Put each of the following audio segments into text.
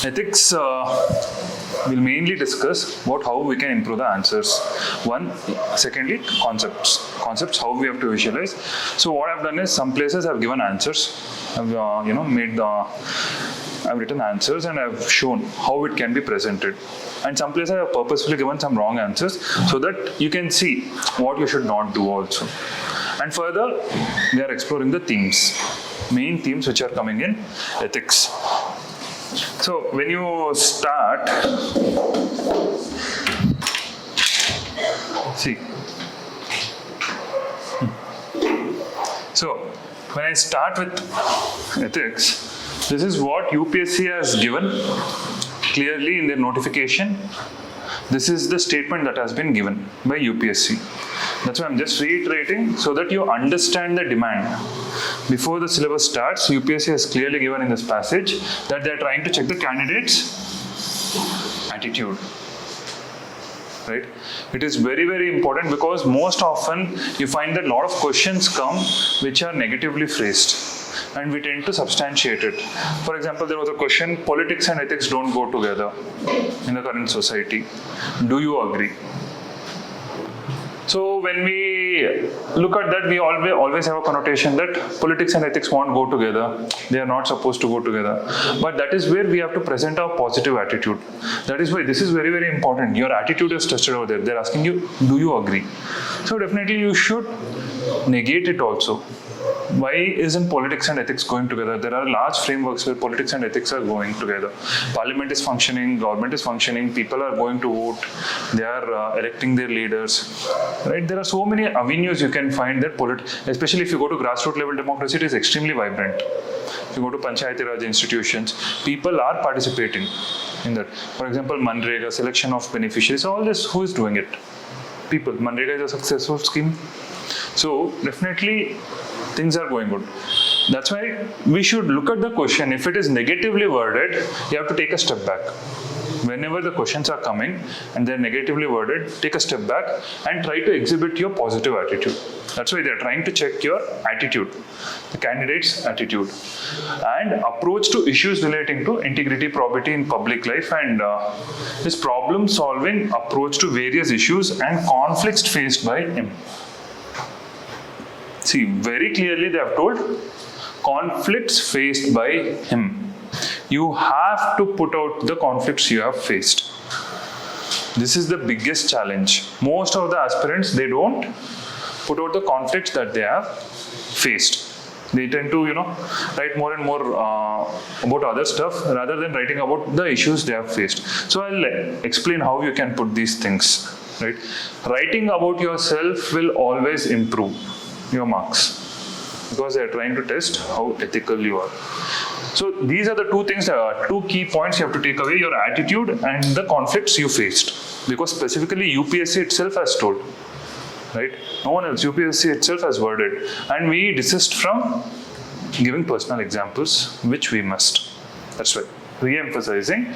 Ethics will mainly discuss about how we can improve the answers. Secondly, concepts how we have to visualize. So what I've done is some places I've given answers. I've I've written answers and I've shown how it can be presented. And some places I've purposefully given some wrong answers so that you can see what you should not do also. And further, we are exploring the themes, main themes which are coming in ethics. So when you start, see. So when I start with ethics, this is what UPSC has given clearly in their notification. This is the statement that has been given by UPSC. That's why I'm just reiterating so that you understand the demand. Before the syllabus starts, UPSC has clearly given in this passage that they're trying to check the candidate's attitude. Right? It is very, very important because most often you find that a lot of questions come which are negatively phrased and we tend to substantiate it. For example, there was a question, politics and ethics don't go together in the current society. Do you agree? So when we look at that, we always have a connotation that politics and ethics won't go together. They are not supposed to go together. But that is where we have to present our positive attitude. That is why this is very, very important. Your attitude is tested over there. They're asking you, do you agree? So definitely you should negate it also. Why isn't politics and ethics going together? There are large frameworks where politics and ethics are going together. Parliament is functioning, government is functioning, people are going to vote, they are electing their leaders. Right? There are so many avenues you can find that especially if you go to grassroots level democracy, it is extremely vibrant. If you go to Panchayati Raj institutions, people are participating in that. For example, Manrega, selection of beneficiaries, all this, who is doing it? People. Manrega is a successful scheme. So definitely things are going good. That's why we should look at the question. If it is negatively worded, you have to take a step back. Whenever the questions are coming and they're negatively worded, take a step back and try to exhibit your positive attitude. That's why they're trying to check your attitude, the candidate's attitude, and approach to issues relating to integrity, probity in public life, and his problem-solving approach to various issues and conflicts faced by him. See, very clearly they have told conflicts faced by him. You have to put out the conflicts you have faced. This is the biggest challenge. Most of the aspirants, they don't put out the conflicts that they have faced. They tend to, write more and more about other stuff rather than writing about the issues they have faced. So I'll explain how you can put these things. Right? Writing about yourself will always improve your marks because they are trying to test how ethical you are. So these are the two things, two key points you have to take away: your attitude and the conflicts you faced. Because specifically UPSC itself has told, right? No one else, UPSC itself has worded. And we desist from giving personal examples, which we must. That's why, re-emphasizing.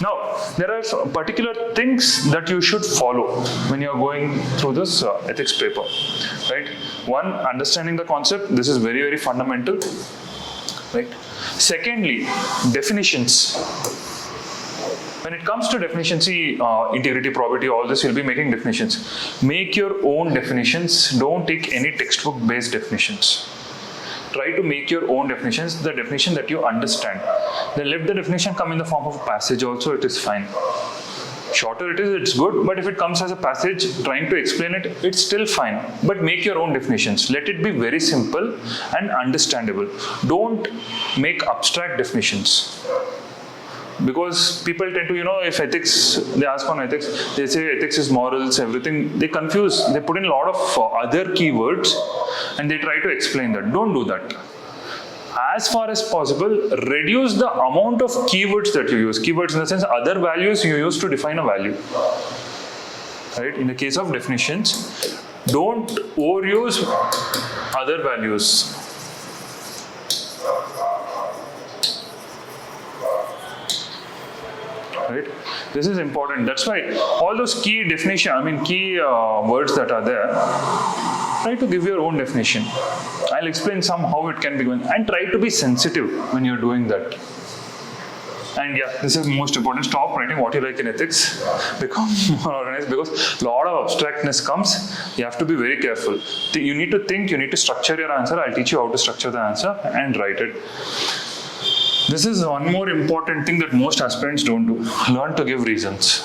Now, there are particular things that you should follow when you are going through this ethics paper, right? One, understanding the concept. This is very, very fundamental, right? Secondly, definitions. When it comes to definitions, see, integrity, probity, all this, you'll be making definitions. Make your own definitions. Don't take any textbook-based definitions. Try to make your own definitions, the definition that you understand. Then let the definition come in the form of a passage also, it is fine. Shorter it is, it's good, but if it comes as a passage trying to explain it, it's still fine. But make your own definitions. Let it be very simple and understandable. Don't make abstract definitions. Because people tend to, if ethics, they ask on ethics, they say ethics is morals, everything. They confuse, they put in a lot of other keywords and they try to explain that. Don't do that. As far as possible, reduce the amount of keywords that you use. Keywords in the sense, other values you use to define a value. Right? In the case of definitions, don't overuse other values. Right? This is important. That's why all those key definition, key words that are there, try to give your own definition. I'll explain some how it can be given, and try to be sensitive when you're doing that. And yeah, this is most important. Stop writing what you like in ethics. Become more organized, because a lot of abstractness comes. You have to be very careful. You need to think, you need to structure your answer. I'll teach you how to structure the answer and write it. This is one more important thing that most aspirants don't do. Learn to give reasons.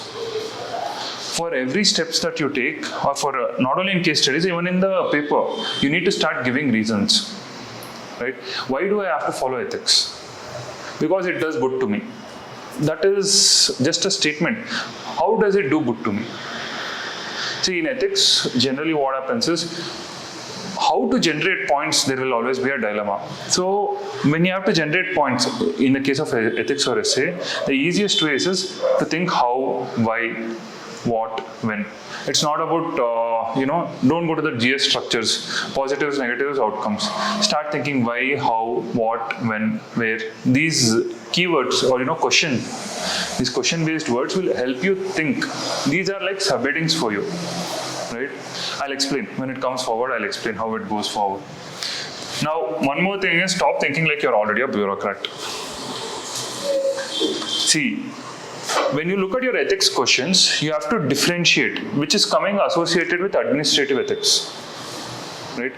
For every steps that you take, or for not only in case studies, even in the paper, you need to start giving reasons, right? Why do I have to follow ethics? Because it does good to me. That is just a statement. How does it do good to me? See, in ethics, generally what happens is, how to generate points, there will always be a dilemma. So when you have to generate points, in the case of ethics or essay, the easiest way is to think how, why, what, when. It's not about, don't go to the GS structures, positives, negatives, outcomes. Start thinking why, how, what, when, where. These keywords or, question, these question-based words will help you think. These are like subheadings for you, right? I'll explain. When it comes forward, I'll explain how it goes forward. Now, one more thing is, stop thinking like you're already a bureaucrat. See, when you look at your ethics questions, you have to differentiate which is coming associated with administrative ethics, right?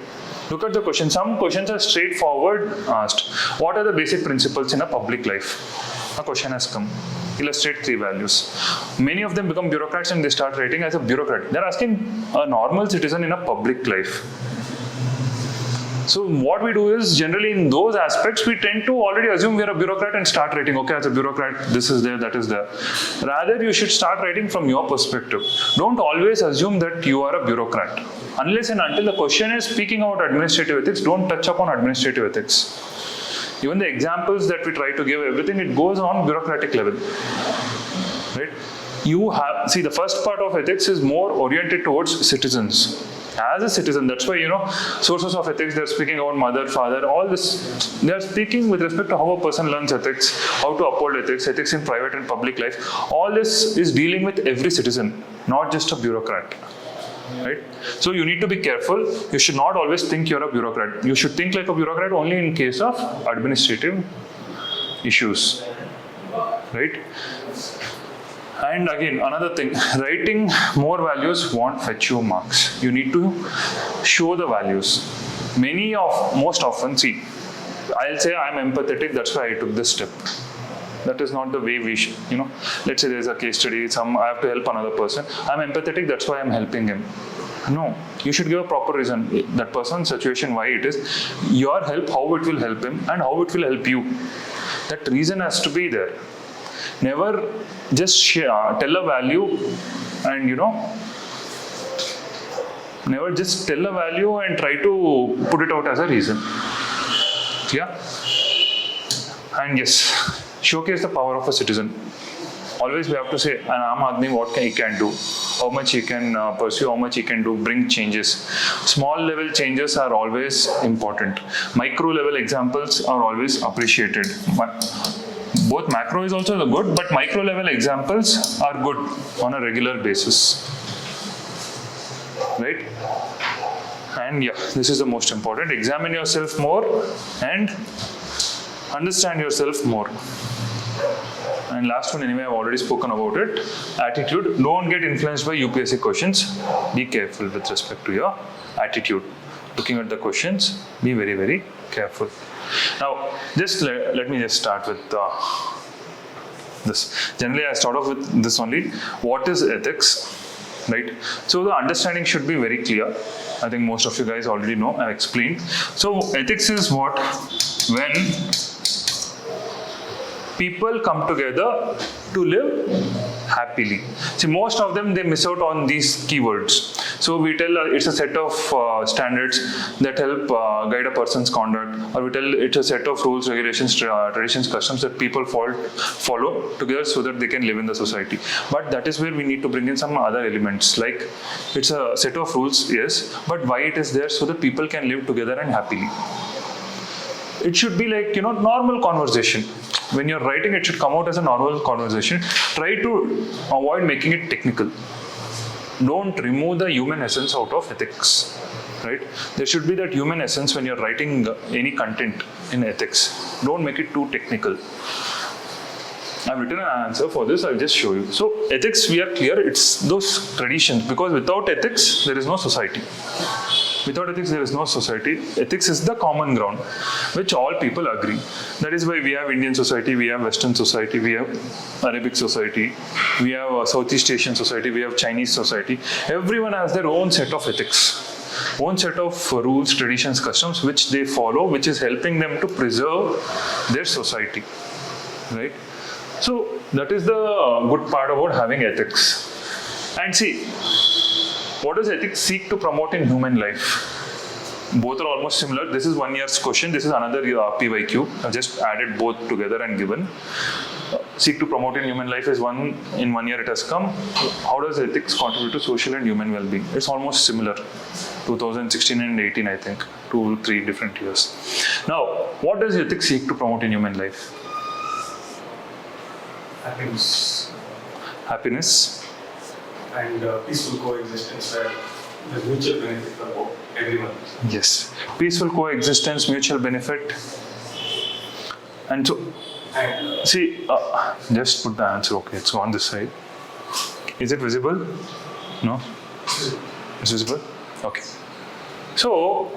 Look at the question. Some questions are straightforward asked. What are the basic principles in a public life? A question has come. Illustrate 3 values. Many of them become bureaucrats and they start writing as a bureaucrat. They're asking a normal citizen in a public life. So what we do is, generally in those aspects, we tend to already assume we're a bureaucrat and start writing, okay, as a bureaucrat, this is there, that is there. Rather, you should start writing from your perspective. Don't always assume that you are a bureaucrat. Unless and until the question is speaking about administrative ethics, don't touch upon administrative ethics. Even the examples that we try to give, everything, it goes on bureaucratic level, right? See, the first part of ethics is more oriented towards citizens. As a citizen, that's why, sources of ethics, they're speaking about mother, father, all this. They're speaking with respect to how a person learns ethics, how to uphold ethics, ethics in private and public life. All this is dealing with every citizen, not just a bureaucrat, right? So you need to be careful. You should not always think you're a bureaucrat. You should think like a bureaucrat only in case of administrative issues, right? And again, another thing, writing more values won't fetch you marks. You need to show the values. Most often, see, I'll say I'm empathetic, that's why I took this step. That is not the way we should, let's say there's a case study, I have to help another person. I'm empathetic, that's why I'm helping him. No, you should give a proper reason. That person's situation, why it is, your help, how it will help him and how it will help you. That reason has to be there. Never just tell a value and, never just tell a value and try to put it out as a reason. Yeah? And yes, showcase the power of a citizen. Always we have to say, an Aam Aadmi, what he can do, how much he can pursue, how much he can do, bring changes. Small level changes are always important. Micro level examples are always appreciated. Both macro is also good, but micro level examples are good on a regular basis, right? And yeah, this is the most important. Examine yourself more and understand yourself more. And last one, anyway, I've already spoken about it. Attitude. Don't get influenced by UPSC questions. Be careful with respect to your attitude. Looking at the questions, be very, very careful. Now, just let me just start with this. Generally, I start off with this only. What is ethics, right? So the understanding should be very clear. I think most of you guys already know. I explained. So ethics is what? When people come together to live happily. See, most of them, they miss out on these keywords. So we tell it's a set of standards that help guide a person's conduct, or we tell it's a set of rules, regulations, traditions, customs that people follow together so that they can live in the society. But that is where we need to bring in some other elements, like it's a set of rules, yes, but why it is there so that people can live together and happily. It should be like, normal conversation. When you're writing, it should come out as a normal conversation. Try to avoid making it technical. Don't remove the human essence out of ethics, right? There should be that human essence when you're writing any content in ethics. Don't make it too technical. I've written an answer for this, I'll just show you. So ethics, we are clear, it's those traditions, because without ethics, there is no society. Without ethics, there is no society. Ethics is the common ground, which all people agree. That is why we have Indian society, we have Western society, we have Arabic society, we have Southeast Asian society, we have Chinese society. Everyone has their own set of ethics, own set of rules, traditions, customs, which they follow, which is helping them to preserve their society, right? So that is the good part about having ethics. And see, what does ethics seek to promote in human life? Both are almost similar. This is 1 year's question. This is another PYQ. I've just added both together and given. Seek to promote in human life is in 1 year it has come. How does ethics contribute to social and human well-being? It's almost similar. 2016 and 18, I think. 2-3 different years. Now, what does ethics seek to promote in human life? Happiness. And peaceful coexistence where the mutual benefit for everyone. Yes. Peaceful coexistence, mutual benefit. And so, see, just put the answer. Okay, it's on this side. Is it visible? No? It's visible? Okay. So,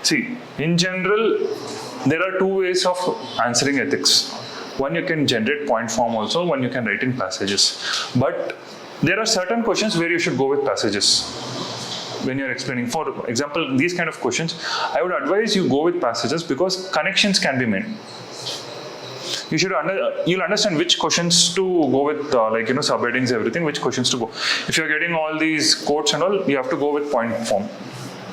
see, in general, there are two ways of answering ethics. One, you can generate point form also, one you can write in passages. But there are certain questions where you should go with passages when you're explaining. For example, these kind of questions, I would advise you go with passages because connections can be made. You'll understand which questions to go with, subheadings, everything, which questions to go. If you're getting all these quotes and all, you have to go with point form.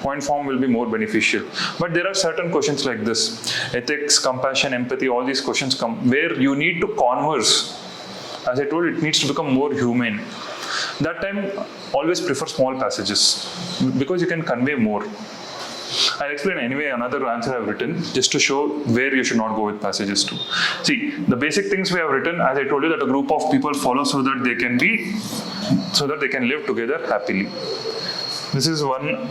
Point form will be more beneficial. But there are certain questions like this. Ethics, compassion, empathy, all these questions come where you need to converse. As I told you, it needs to become more humane. That time, always prefer small passages because you can convey more. I'll explain anyway another answer I've written just to show where you should not go with passages to. See, the basic things we have written, as I told you, that a group of people follow so that they can live together happily. This is one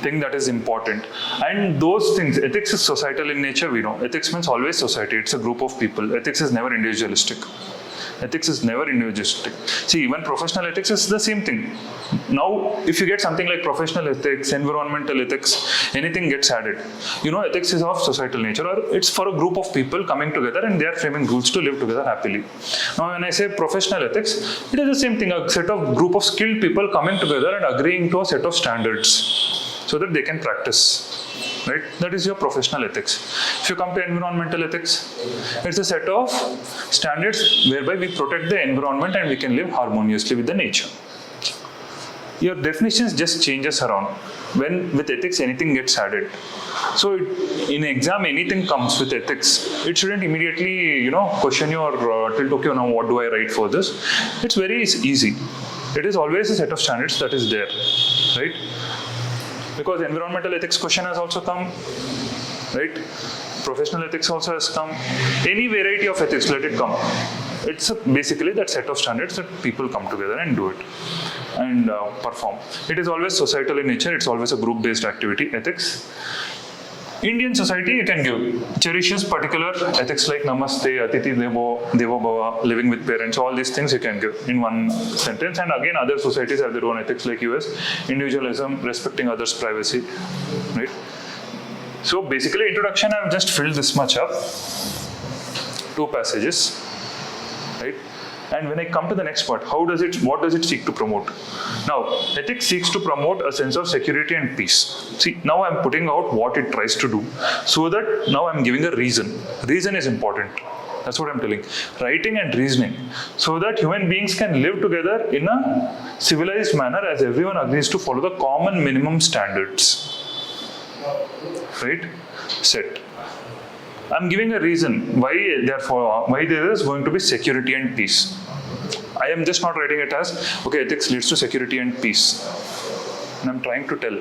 thing that is important. And those things, ethics is societal in nature, we know. Ethics means always society, it's a group of people. Ethics is never individualistic. Ethics is never individualistic. See, even professional ethics is the same thing. Now, if you get something like professional ethics, environmental ethics, anything gets added. You know, ethics is of societal nature, or it's for a group of people coming together and they are framing rules to live together happily. Now, when I say professional ethics, it is the same thing, a set of group of skilled people coming together and agreeing to a set of standards so that they can practice. Right? That is your professional ethics. If you come to environmental ethics, it's a set of standards whereby we protect the environment and we can live harmoniously with the nature. Your definitions just changes around. When with ethics anything gets added. So in exam anything comes with ethics. It shouldn't immediately question you or tilt, okay, now what do I write for this? It's very easy. It is always a set of standards that is there, right? Because environmental ethics question has also come, right? Professional ethics also has come. Any variety of ethics, let it come. It's basically that set of standards that people come together and do it and perform. It is always societal in nature. It's always a group-based activity, ethics. Indian society, you can give cherishes particular ethics like Namaste, Atiti Devo Bhava, living with parents, all these things you can give in one sentence. And again, other societies have their own ethics like US, individualism, respecting others' privacy, right? So basically, introduction, I've just filled this much up, 2 passages, right? And when I come to the next part, what does it seek to promote? Now, ethics seeks to promote a sense of security and peace. See, now I'm putting out what it tries to do, so that now I'm giving a reason. Reason is important. That's what I'm telling. Writing and reasoning, so that human beings can live together in a civilized manner as everyone agrees to follow the common minimum standards. Right? Set. I'm giving a reason why there is going to be security and peace. I am just not writing it as, okay, ethics leads to security and peace. And I'm trying to tell,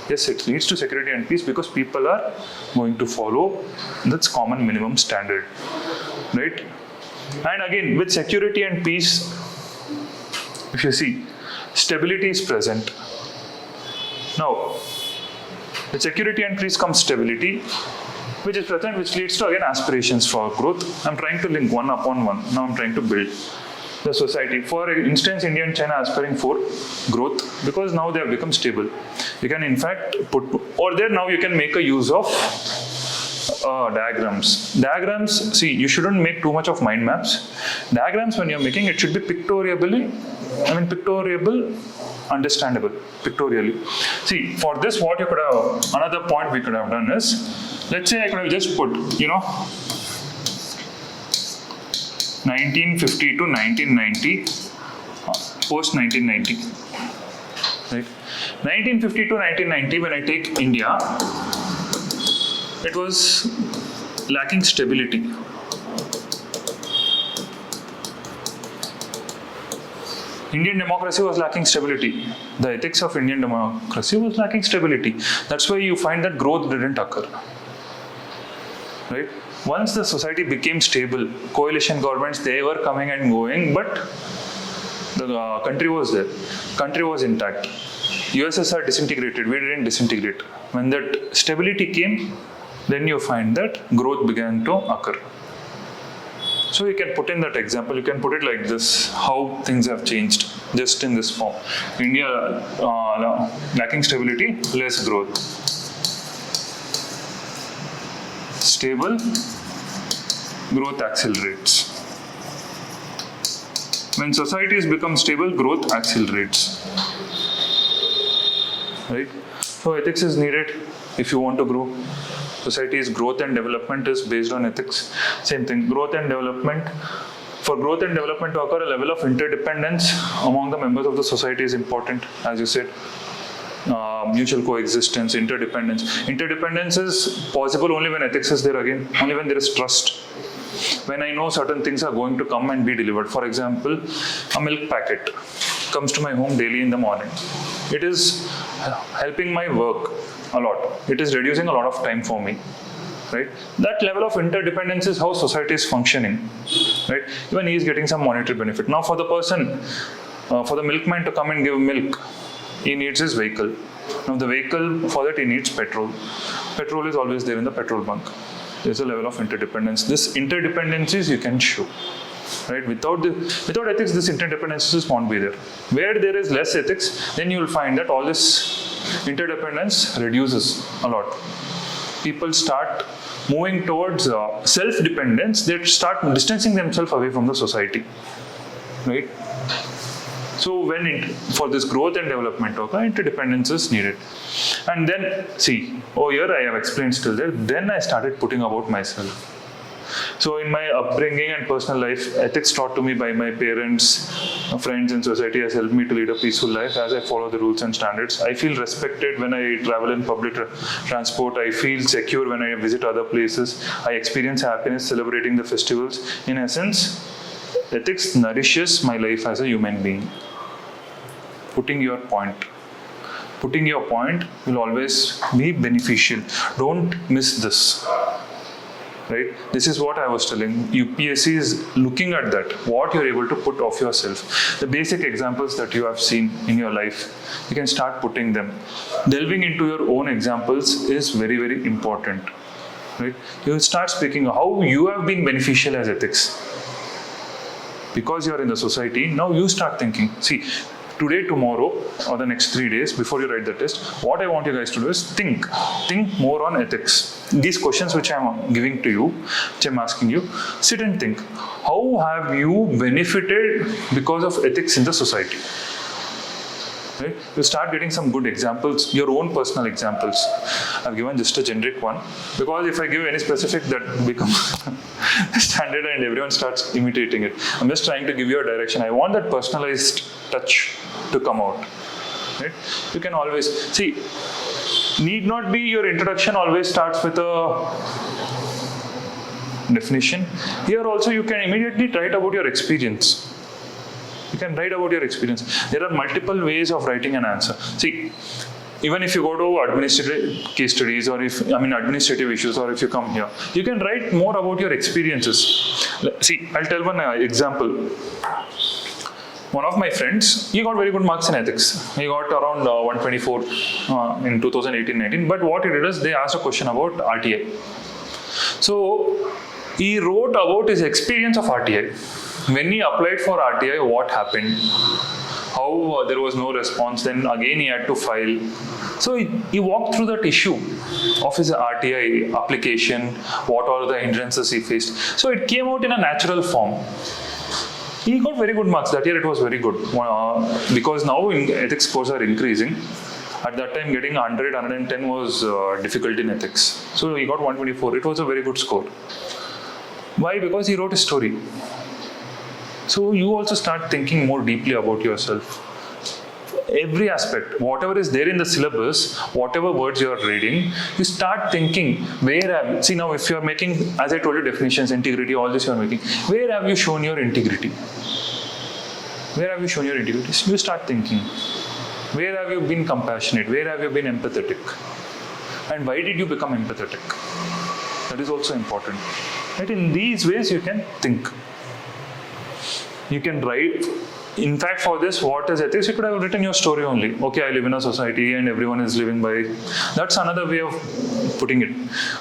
yes, it leads to security and peace because people are going to follow that's common minimum standard, right? And again, with security and peace, if you see, stability is present. Now, with security and peace comes stability, which is present, which leads to again aspirations for growth. I'm trying to link one upon one. Now I'm trying to build the society. For instance, India and China aspiring for growth because now they have become stable. You can in fact put, or there now you can make a use of diagrams. Diagrams, see, you shouldn't make too much of mind maps. Diagrams, when you're making, it should be pictorially, pictorial, understandable, pictorially. See, for this, what you could have, another point we could have done is, let's say I could have just put, 1950 to 1990, post 1990, right? 1950 to 1990, when I take India, it was lacking stability. Indian democracy was lacking stability. The ethics of Indian democracy was lacking stability. That's why you find that growth didn't occur. Right? Once the society became stable, coalition governments, they were coming and going, but the country was there. Country was intact. USSR disintegrated, we didn't disintegrate. When that stability came, then you find that growth began to occur. So you can put in that example, you can put it like this, how things have changed just in this form. India lacking stability, less growth. Stable, growth accelerates. When societies become stable, growth accelerates. Right? So ethics is needed if you want to grow. Society's growth and development is based on ethics. Same thing, growth and development. For growth and development to occur, a level of interdependence among the members of the society is important, as you said. Mutual coexistence, interdependence. Interdependence is possible only when ethics is there again, only when there is trust. When I know certain things are going to come and be delivered. For example, a milk packet comes to my home daily in the morning. It is helping my work a lot. It is reducing a lot of time for me. Right? That level of interdependence is how society is functioning. Right? Even he is getting some monetary benefit. Now for the person, for the milkman to come and give milk, he needs his vehicle. Now the vehicle, for that he needs petrol. Petrol is always there in the petrol bunk. There's a level of interdependence. This interdependencies you can show. Right? Without ethics, this interdependencies won't be there. Where there is less ethics, then you will find that all this interdependence reduces a lot. People start moving towards self-dependence. They start distancing themselves away from the society. Right? So for this growth and development, interdependence is needed. And then, see, here I have explained still there. Then I started putting about myself. So in my upbringing and personal life, ethics taught to me by my parents, friends and society has helped me to lead a peaceful life as I follow the rules and standards. I feel respected when I travel in public transport. I feel secure when I visit other places. I experience happiness celebrating the festivals. In essence, ethics nourishes my life as a human being. Putting your point will always be beneficial. Don't miss this. Right? This is what I was telling. UPSC is looking at that, what you're able to put of yourself. The basic examples that you have seen in your life, you can start putting them. Delving into your own examples is very, very important. Right? You will start speaking how you have been beneficial as ethics. Because you are in the society, now you start thinking. See, today, tomorrow, or the next 3 days before you write the test, what I want you guys to do is think more on ethics. These questions which I am giving to you, which I am asking you, sit and think. How have you benefited because of ethics in the society? Right? You start getting some good examples, your own personal examples. I've given just a generic one because if I give any specific, that becomes standard and everyone starts imitating it. I'm just trying to give you a direction. I want that personalized touch to come out. Right? You can always see. Need not be your introduction always starts with a definition. Here also you can immediately write about your experience. You can write about your experience. There are multiple ways of writing an answer. See, even if you go to administrative case studies or administrative issues, or if you come here, you can write more about your experiences. See, I'll tell one example. one of my friends, he got very good marks in ethics. He got around 124 in 2018-19. But what he did is they asked a question about RTI. So he wrote about his experience of RTI. When he applied for RTI, what happened? How there was no response. Then again he had to file. So he walked through that issue of his RTI application. What are the hindrances he faced? So it came out in a natural form. He got very good marks. That year it was very good because now ethics scores are increasing. At that time, getting 100, 110 was difficult in ethics. So he got 124. It was a very good score. Why? Because he wrote a story. So you also start thinking more deeply about yourself. Every aspect, whatever is there in the syllabus, whatever words you are reading, you start thinking, see now if you are making, as I told you, definitions, integrity, all this you are making, where have you shown your integrity? Where have you shown your integrity? So you start thinking, where have you been compassionate? Where have you been empathetic? And why did you become empathetic? That is also important. Right? In these ways you can think. You can write. In fact, for this, what is ethics? You could have written your story only. Okay, I live in a society and everyone is living by. That's another way of putting it.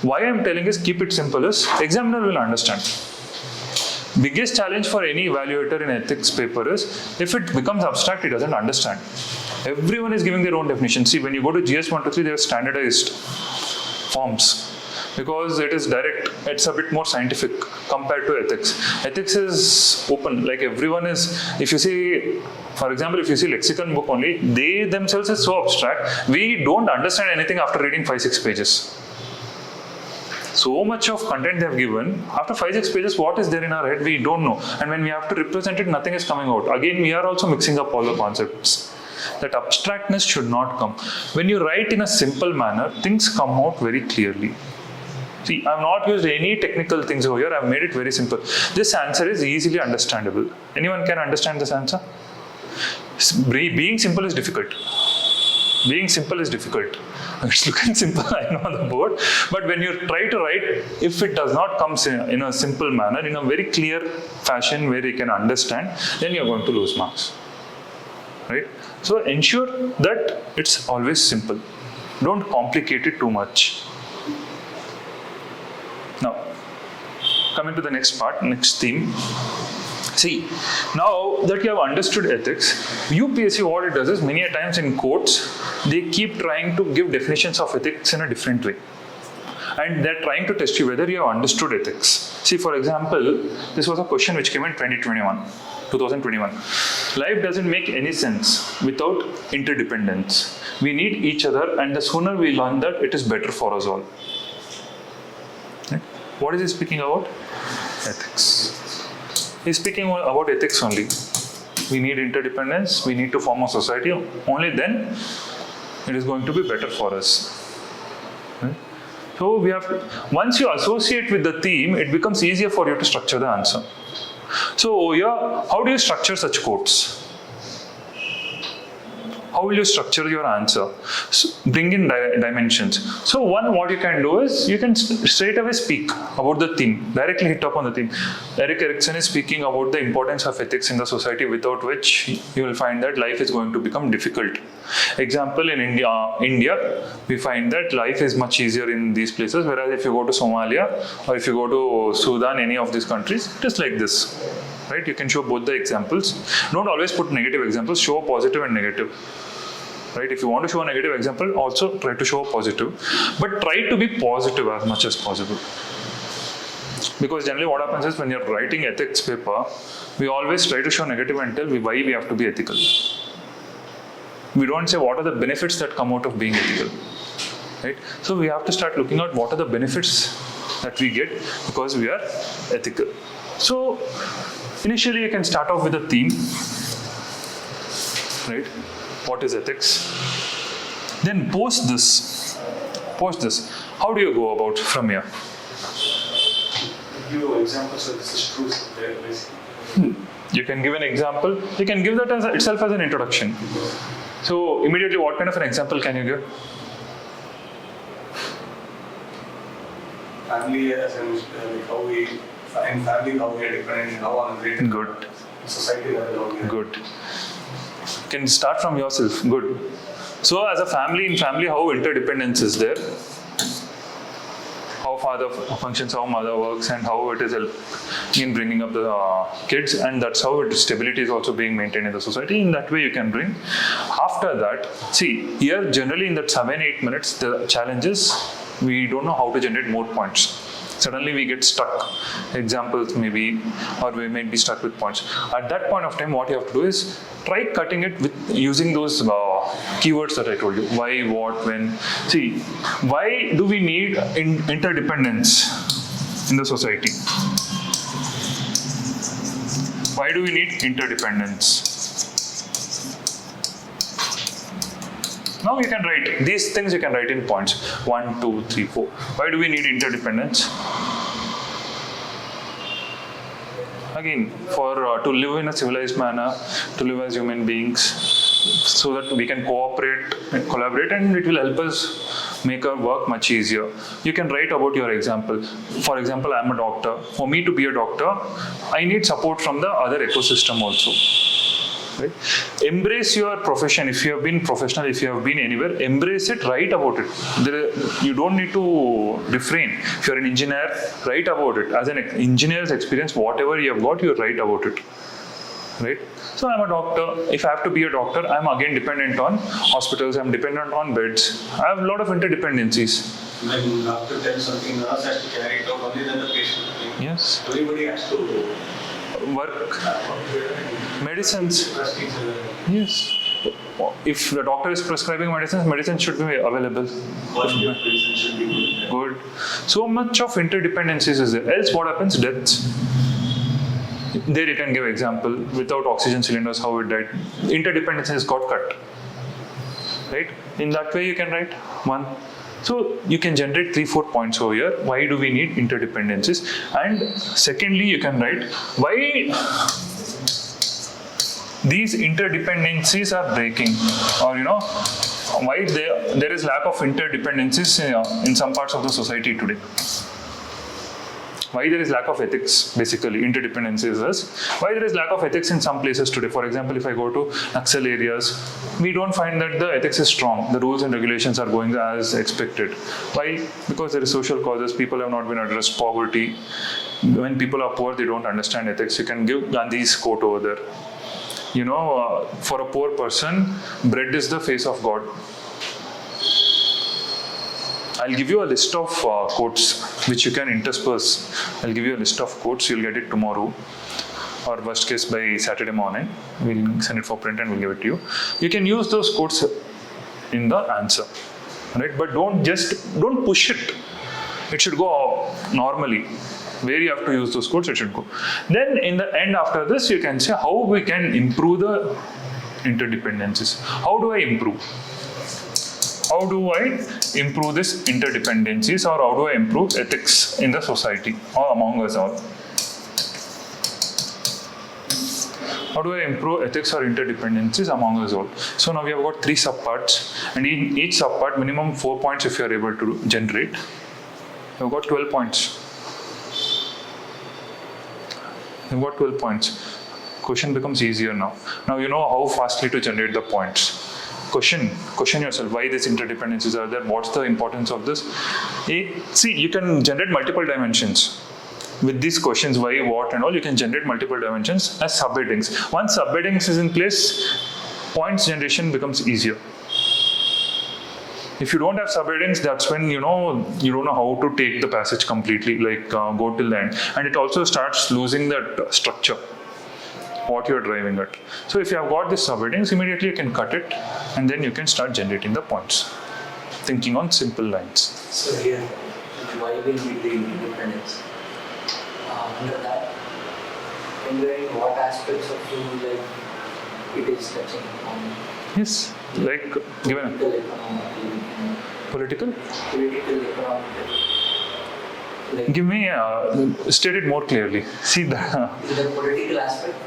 Why I'm telling is keep it simple is examiner will understand. Biggest challenge for any evaluator in ethics paper is if it becomes abstract, he doesn't understand. Everyone is giving their own definition. See, when you go to GS 123, they are standardized forms. Because it is direct, it's a bit more scientific compared to ethics. Ethics is open, like everyone is, if you see, for example, if you see lexicon book only, they themselves is so abstract, we don't understand anything after reading 5-6 pages. So much of content they have given, after 5-6 pages, what is there in our head, we don't know. And when we have to represent it, nothing is coming out. Again, we are also mixing up all the concepts. That abstractness should not come. When you write in a simple manner, things come out very clearly. See, I have not used any technical things over here. I have made it very simple. This answer is easily understandable. Anyone can understand this answer? Being simple is difficult. Being simple is difficult. It's looking simple, I know, on the board. But when you try to write, if it does not come in a simple manner, in a very clear fashion where you can understand, then you're going to lose marks. Right? So ensure that it's always simple. Don't complicate it too much. Now, coming to the next part, next theme. See, now that you have understood ethics, UPSC what it does is many a times in courts, they keep trying to give definitions of ethics in a different way. And they're trying to test you whether you have understood ethics. See, for example, this was a question which came in 2021. Life doesn't make any sense without interdependence. We need each other, and the sooner we learn that, it is better for us all. What is he speaking about? Ethics. He's speaking about ethics only. We need interdependence, we need to form a society. Only then it is going to be better for us. Right? So we have, once you associate with the theme, it becomes easier for you to structure the answer. So here, how do you structure such quotes? How will you structure your answer? So bring in dimensions. So one, what you can do is, you can straight away speak about the theme, directly hit up on the theme. Erik Erikson is speaking about the importance of ethics in the society, without which you will find that life is going to become difficult. Example, in India, we find that life is much easier in these places, whereas if you go to Somalia, or if you go to Sudan, any of these countries, it is like this. Right? You can show both the examples. Don't always put negative examples, show a positive and negative. Right? If you want to show a negative example, also try to show a positive. But try to be positive as much as possible. Because generally what happens is, when you're writing ethics paper, we always try to show negative and tell why we have to be ethical. We don't say what are the benefits that come out of being ethical. Right? So we have to start looking at what are the benefits that we get because we are ethical. So initially you can start off with a theme. Right? What is ethics? Then post this. How do you go about from here? Give examples of this is true, basically. You can give an example. You can give that as itself as an introduction. So immediately, what kind of an example can you give? Family, as in like how we, in family, how we are dependent, how on related. Good. Society level, how we are. Good. Can start from yourself. Good. So as a family, in family, how interdependence is there? How father functions, how mother works, and how it is in bringing up the kids, and that's how stability is also being maintained in the society. In that way, you can bring. After that, see here generally in that 7-8 minutes, the challenge is we don't know how to generate more points. Suddenly we get stuck. Examples maybe, or we may be stuck with points. At that point of time, what you have to do is try cutting it with using those keywords that I told you. Why, what, when. See, why do we need interdependence in the society? Why do we need interdependence? Now you can write these things. You can write in points 1, 2, 3, 4. Why do we need interdependence? Again, for to live in a civilized manner, to live as human beings, so that we can cooperate and collaborate, and it will help us make our work much easier. You can write about your example. For example, I am a doctor. For me to be a doctor, I need support from the other ecosystem also. Right? Embrace your profession. If you have been professional, if you have been anywhere, embrace it, write about it. You don't need to refrain. If you're an engineer, write about it. As an engineer's experience, whatever you have got, you write about it. Right? So I'm a doctor. If I have to be a doctor, I'm again dependent on hospitals, I'm dependent on beds. I have a lot of interdependencies. When doctor tells something, nurse has to carry it out, only then the patient. Yes. Everybody has to work. Medicines. Yes. If the doctor is prescribing medicines, medicine should be available. Medicine should be good. So much of interdependencies is there. Else what happens? Deaths. There you can give example. Without oxygen cylinders, how it died. Interdependencies got cut. Right? In that way you can write 1. So you can generate 3-4 points over here. Why do we need interdependencies? And secondly, you can write why these interdependencies are breaking, or why there is lack of interdependencies in some parts of the society today. Why there is lack of ethics, basically, interdependencies is why there is lack of ethics in some places today. For example, if I go to Naxal areas, we don't find that the ethics is strong. The rules and regulations are going as expected. Why? Because there is social causes, people have not been addressed, poverty. When people are poor, they don't understand ethics. You can give Gandhi's quote over there. For a poor person, bread is the face of God. I'll give you a list of quotes which you can intersperse. I'll give you a list of quotes. You'll get it tomorrow, or worst case by Saturday morning. We'll send it for print and we'll give it to you. You can use those quotes in the answer, right? But don't push it. It should go normally. Where you have to use those quotes, it should go. Then in the end, after this, you can say how we can improve the interdependencies. How do I improve? How do I improve this interdependencies, or how do I improve ethics in the society or among us all? How do I improve ethics or interdependencies among us all? So now we have got 3 subparts, and in each subpart, minimum 4 points if you are able to generate. We've got 12 points. We've got 12 points. Question becomes easier now. Now you know how fastly to generate the points. Question yourself why these interdependencies are there. What's the importance of this? See, you can generate multiple dimensions. With these questions, why, what, and all, you can generate multiple dimensions as subheadings. Once subheadings is in place, points generation becomes easier. If you don't have subheadings, that's when you don't know how to take the passage completely, like go till the end. And it also starts losing that structure, what you're driving at. So if you have got these subheadings, immediately you can cut it, and then you can start generating the points, thinking on simple lines. So here, why we need the independence? Under that, in what aspects of human life it is touching on? Yes, like given political, economic. Like, give me state it more clearly. See the political aspect,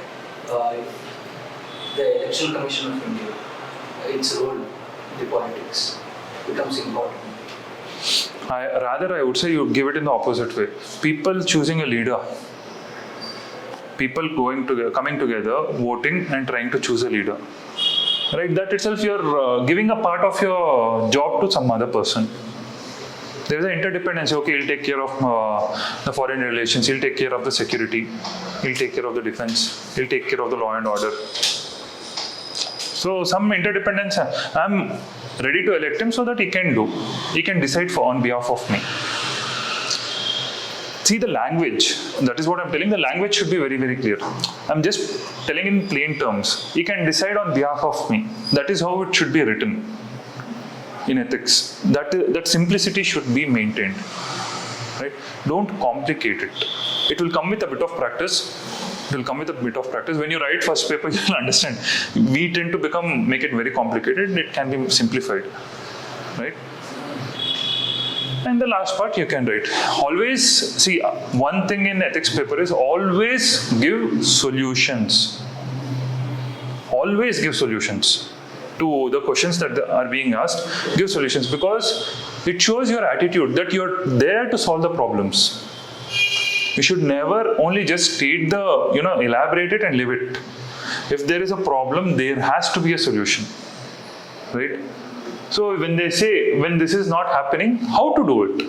the Election Commission of India, its role in the politics becomes important. I would say you give it in the opposite way. People choosing a leader. People coming together, voting and trying to choose a leader. right? That itself you're giving a part of your job to some other person. There is an interdependency. Okay, he'll take care of the foreign relations, he'll take care of the security, he'll take care of the defense, he'll take care of the law and order. So some interdependence, I'm ready to elect him so that he can decide on behalf of me. See the language, that is what I'm telling, the language should be very, very clear. I'm just telling in plain terms, he can decide on behalf of me. That is how it should be written in ethics. That simplicity should be maintained, right? Don't complicate it. It will come with a bit of practice. When you write first paper, you'll understand. We tend to make it very complicated. It can be simplified, right? And the last part you can write. Always, see, one thing in ethics paper is always give solutions. Always give solutions to the questions that are being asked. Give solutions, because it shows your attitude that you're there to solve the problems. You should never only just state elaborate it and leave it. If there is a problem, there has to be a solution, right? So when they say, when this is not happening, how to do it?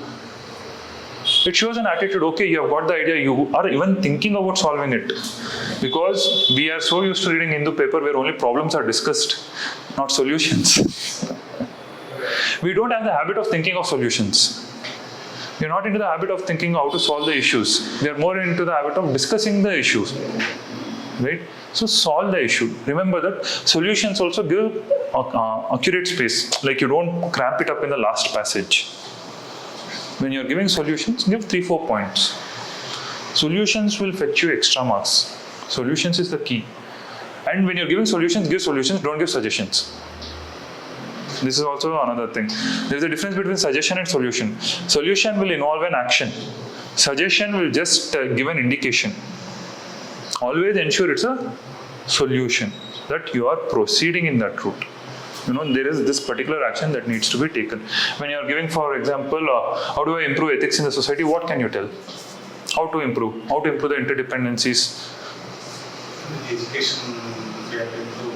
It shows an attitude, okay, you have got the idea, you are even thinking about solving it. Because we are so used to reading Hindu paper where only problems are discussed, not solutions. We don't have the habit of thinking of solutions. We are not into the habit of thinking how to solve the issues. We are more into the habit of discussing the issues, right? So solve the issue. Remember that solutions also give accurate space, like you don't cramp it up in the last passage. When you are giving solutions, give 3-4 points. Solutions will fetch you extra marks. Solutions is the key. And when you're giving solutions, give solutions, don't give suggestions. This is also another thing. There is a difference between suggestion and solution. Solution will involve an action. Suggestion will just give an indication. Always ensure it's a solution, that you are proceeding in that route. There is this particular action that needs to be taken. When you are giving, for example, how do I improve ethics in the society? What can you tell? How to improve? How to improve the interdependencies? The education, we have to improve.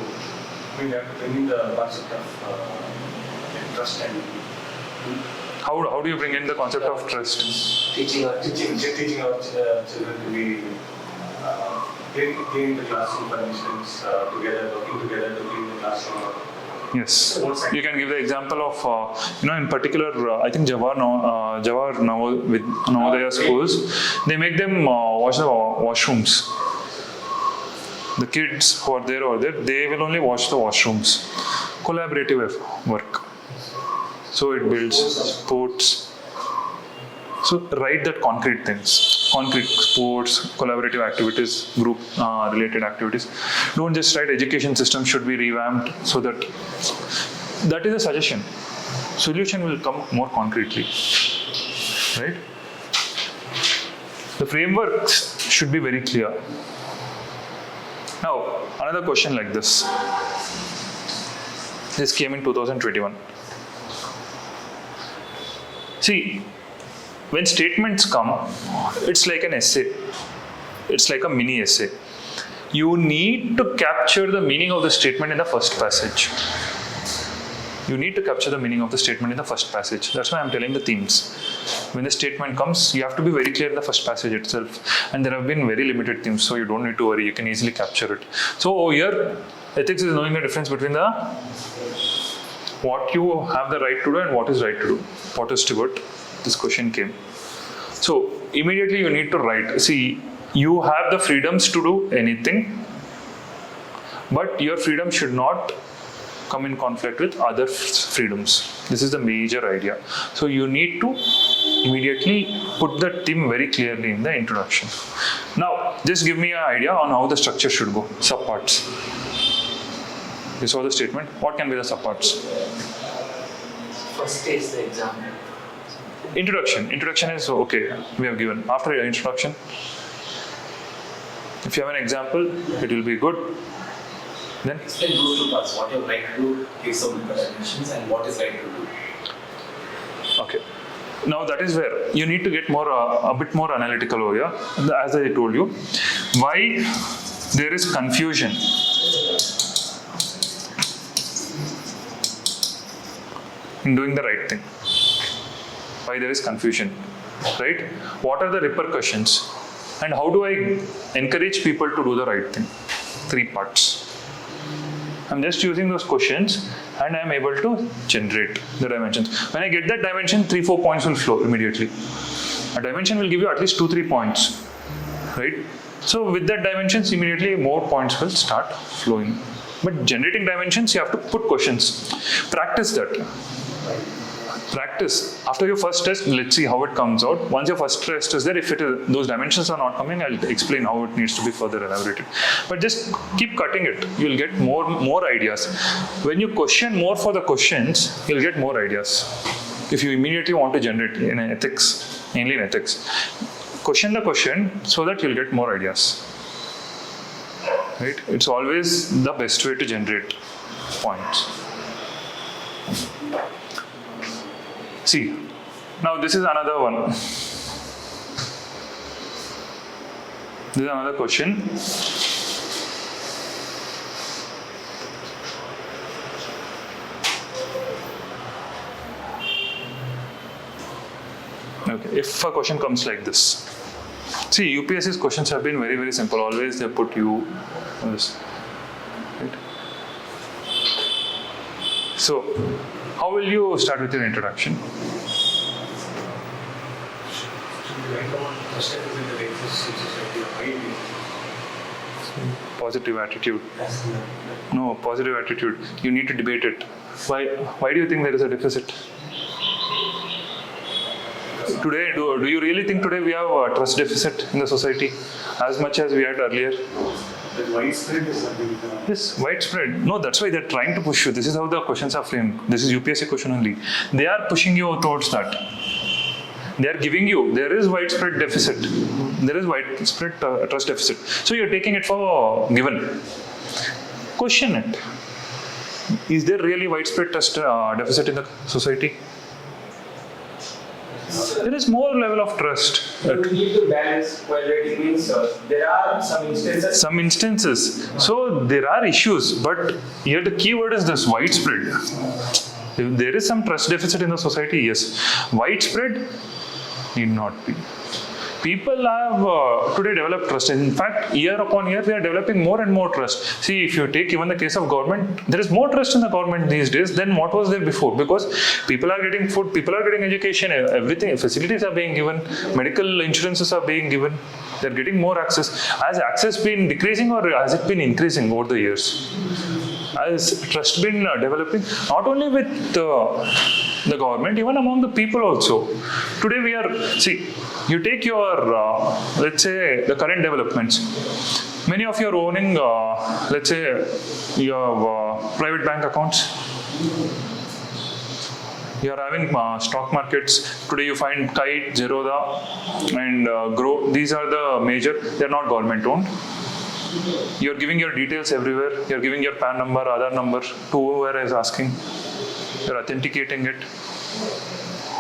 We have to bring in the concept of trust and. How do you bring in the concept of trust? Teaching our children to be cleaning the classroom conditions together, working together to clean the classroom. Yes, you can give the example of, in particular, I think Jawahar Navodaya schools, they make them wash the washrooms. The kids who are there over there, they will only wash the washrooms. Collaborative work. So it builds sports. So write that concrete things. Concrete sports, collaborative activities, group related activities. Don't just write education system should be revamped, so that is a suggestion. Solution will come more concretely, right? The frameworks should be very clear. Now, another question like this. This came in 2021. See, when statements come, it's like an essay. It's like a mini essay. You need to capture the meaning of the statement in the first passage. That's why I'm telling the themes. When the statement comes, you have to be very clear in the first passage itself. And there have been very limited themes, so you don't need to worry. You can easily capture it. So here, ethics is knowing the difference between what you have the right to do and what is right to do. What is to what? This question came. So immediately you need to write. See, you have the freedoms to do anything, but your freedom should not come in conflict with other freedoms. This is the major idea. So you need to immediately put the theme very clearly in the introduction. Now, just give me an idea on how the structure should go. Subparts. You saw the statement. What can be the subparts? First is the example. Introduction. Introduction is okay. We have given. After your introduction, if you have an example, it will be good. Then explain those two parts. What you have right to do, give some definitions, and what is right to do. Okay. Now that is where you need to get more a bit more analytical over here. As I told you, why there is confusion in doing the right thing? Why there is confusion, right? What are the repercussions? And how do I encourage people to do the right thing? 3 parts. I'm just using those questions and I'm able to generate the dimensions. When I get that dimension, 3-4 points will flow immediately. A dimension will give you at least 2-3 points, right? So with that dimensions, immediately more points will start flowing. But generating dimensions, you have to put questions. Practice that. Practice. After your first test, let's see how it comes out. Once your first test is there, if those dimensions are not coming, I'll explain how it needs to be further elaborated. But just keep cutting it. You'll get more ideas. When you question more for the questions, you'll get more ideas. If you immediately want to generate in ethics, mainly in ethics, question the question so that you'll get more ideas. Right? It's always the best way to generate points. See, now this is another one. This is another question. Okay, if a question comes like this. See, UPSC's questions have been very, very simple. Always they put you on this. Right? So, how will you start with your introduction? Positive attitude. No, positive attitude. You need to debate it. Why do you think there is a deficit? Today, do you really think today we have a trust deficit in the society as much as we had earlier? Widespread is something. Yes, widespread. No, that's why they're trying to push you. This is how the questions are framed. This is UPSC question only. They are pushing you towards that. They are giving you, there is widespread deficit. There is widespread trust deficit. So you're taking it for given. Question it. Is there really widespread trust deficit in the society? There is more level of trust. So you need to balance while writing means there are some instances. Some instances. So there are issues, but here the key word is this, widespread. If there is some trust deficit in the society, yes. Widespread need not be. People have today developed trust. In fact, year upon year, they are developing more and more trust. See, if you take even the case of government, there is more trust in the government these days than what was there before, because people are getting food, people are getting education, everything, facilities are being given, medical insurances are being given. They're getting more access. Has access been decreasing or has it been increasing over the years? Has trust been developing? Not only with the government, even among the people also. Today we are, see, you take your, let's say, the current developments. Many of you are owning, let's say, you have private bank accounts. You are having stock markets. Today you find Kite, Zerodha, and Grow. These are the major, they are not government owned. You are giving your details everywhere. You are giving your PAN number, Aadhaar number to whoever is asking. You are authenticating it.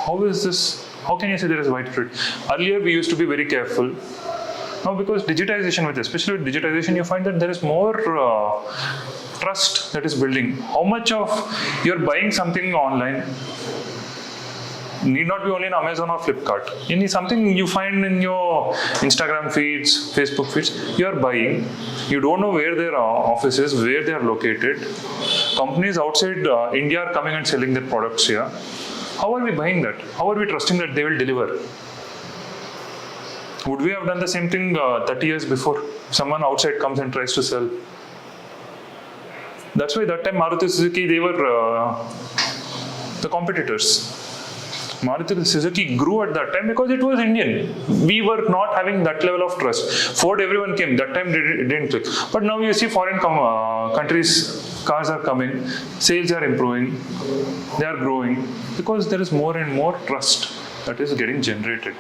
How is this? How can you say there is widespread? Earlier we used to be very careful. Now because digitization, especially with digitization, you find that there is more trust that is building. How much of you're buying something online need not be only in Amazon or Flipkart. Any something you find in your Instagram feeds, Facebook feeds, you are buying. You don't know where their office is, where they are located. Companies outside India are coming and selling their products here. How are we buying that? How are we trusting that they will deliver? Would we have done the same thing 30 years before? Someone outside comes and tries to sell. That's why that time Maruti Suzuki, they were the competitors. Maruti Suzuki grew at that time because it was Indian. We were not having that level of trust. Ford, everyone came. That time they didn't click. But now you see foreign countries, cars are coming, sales are improving, they are growing because there is more and more trust that is getting generated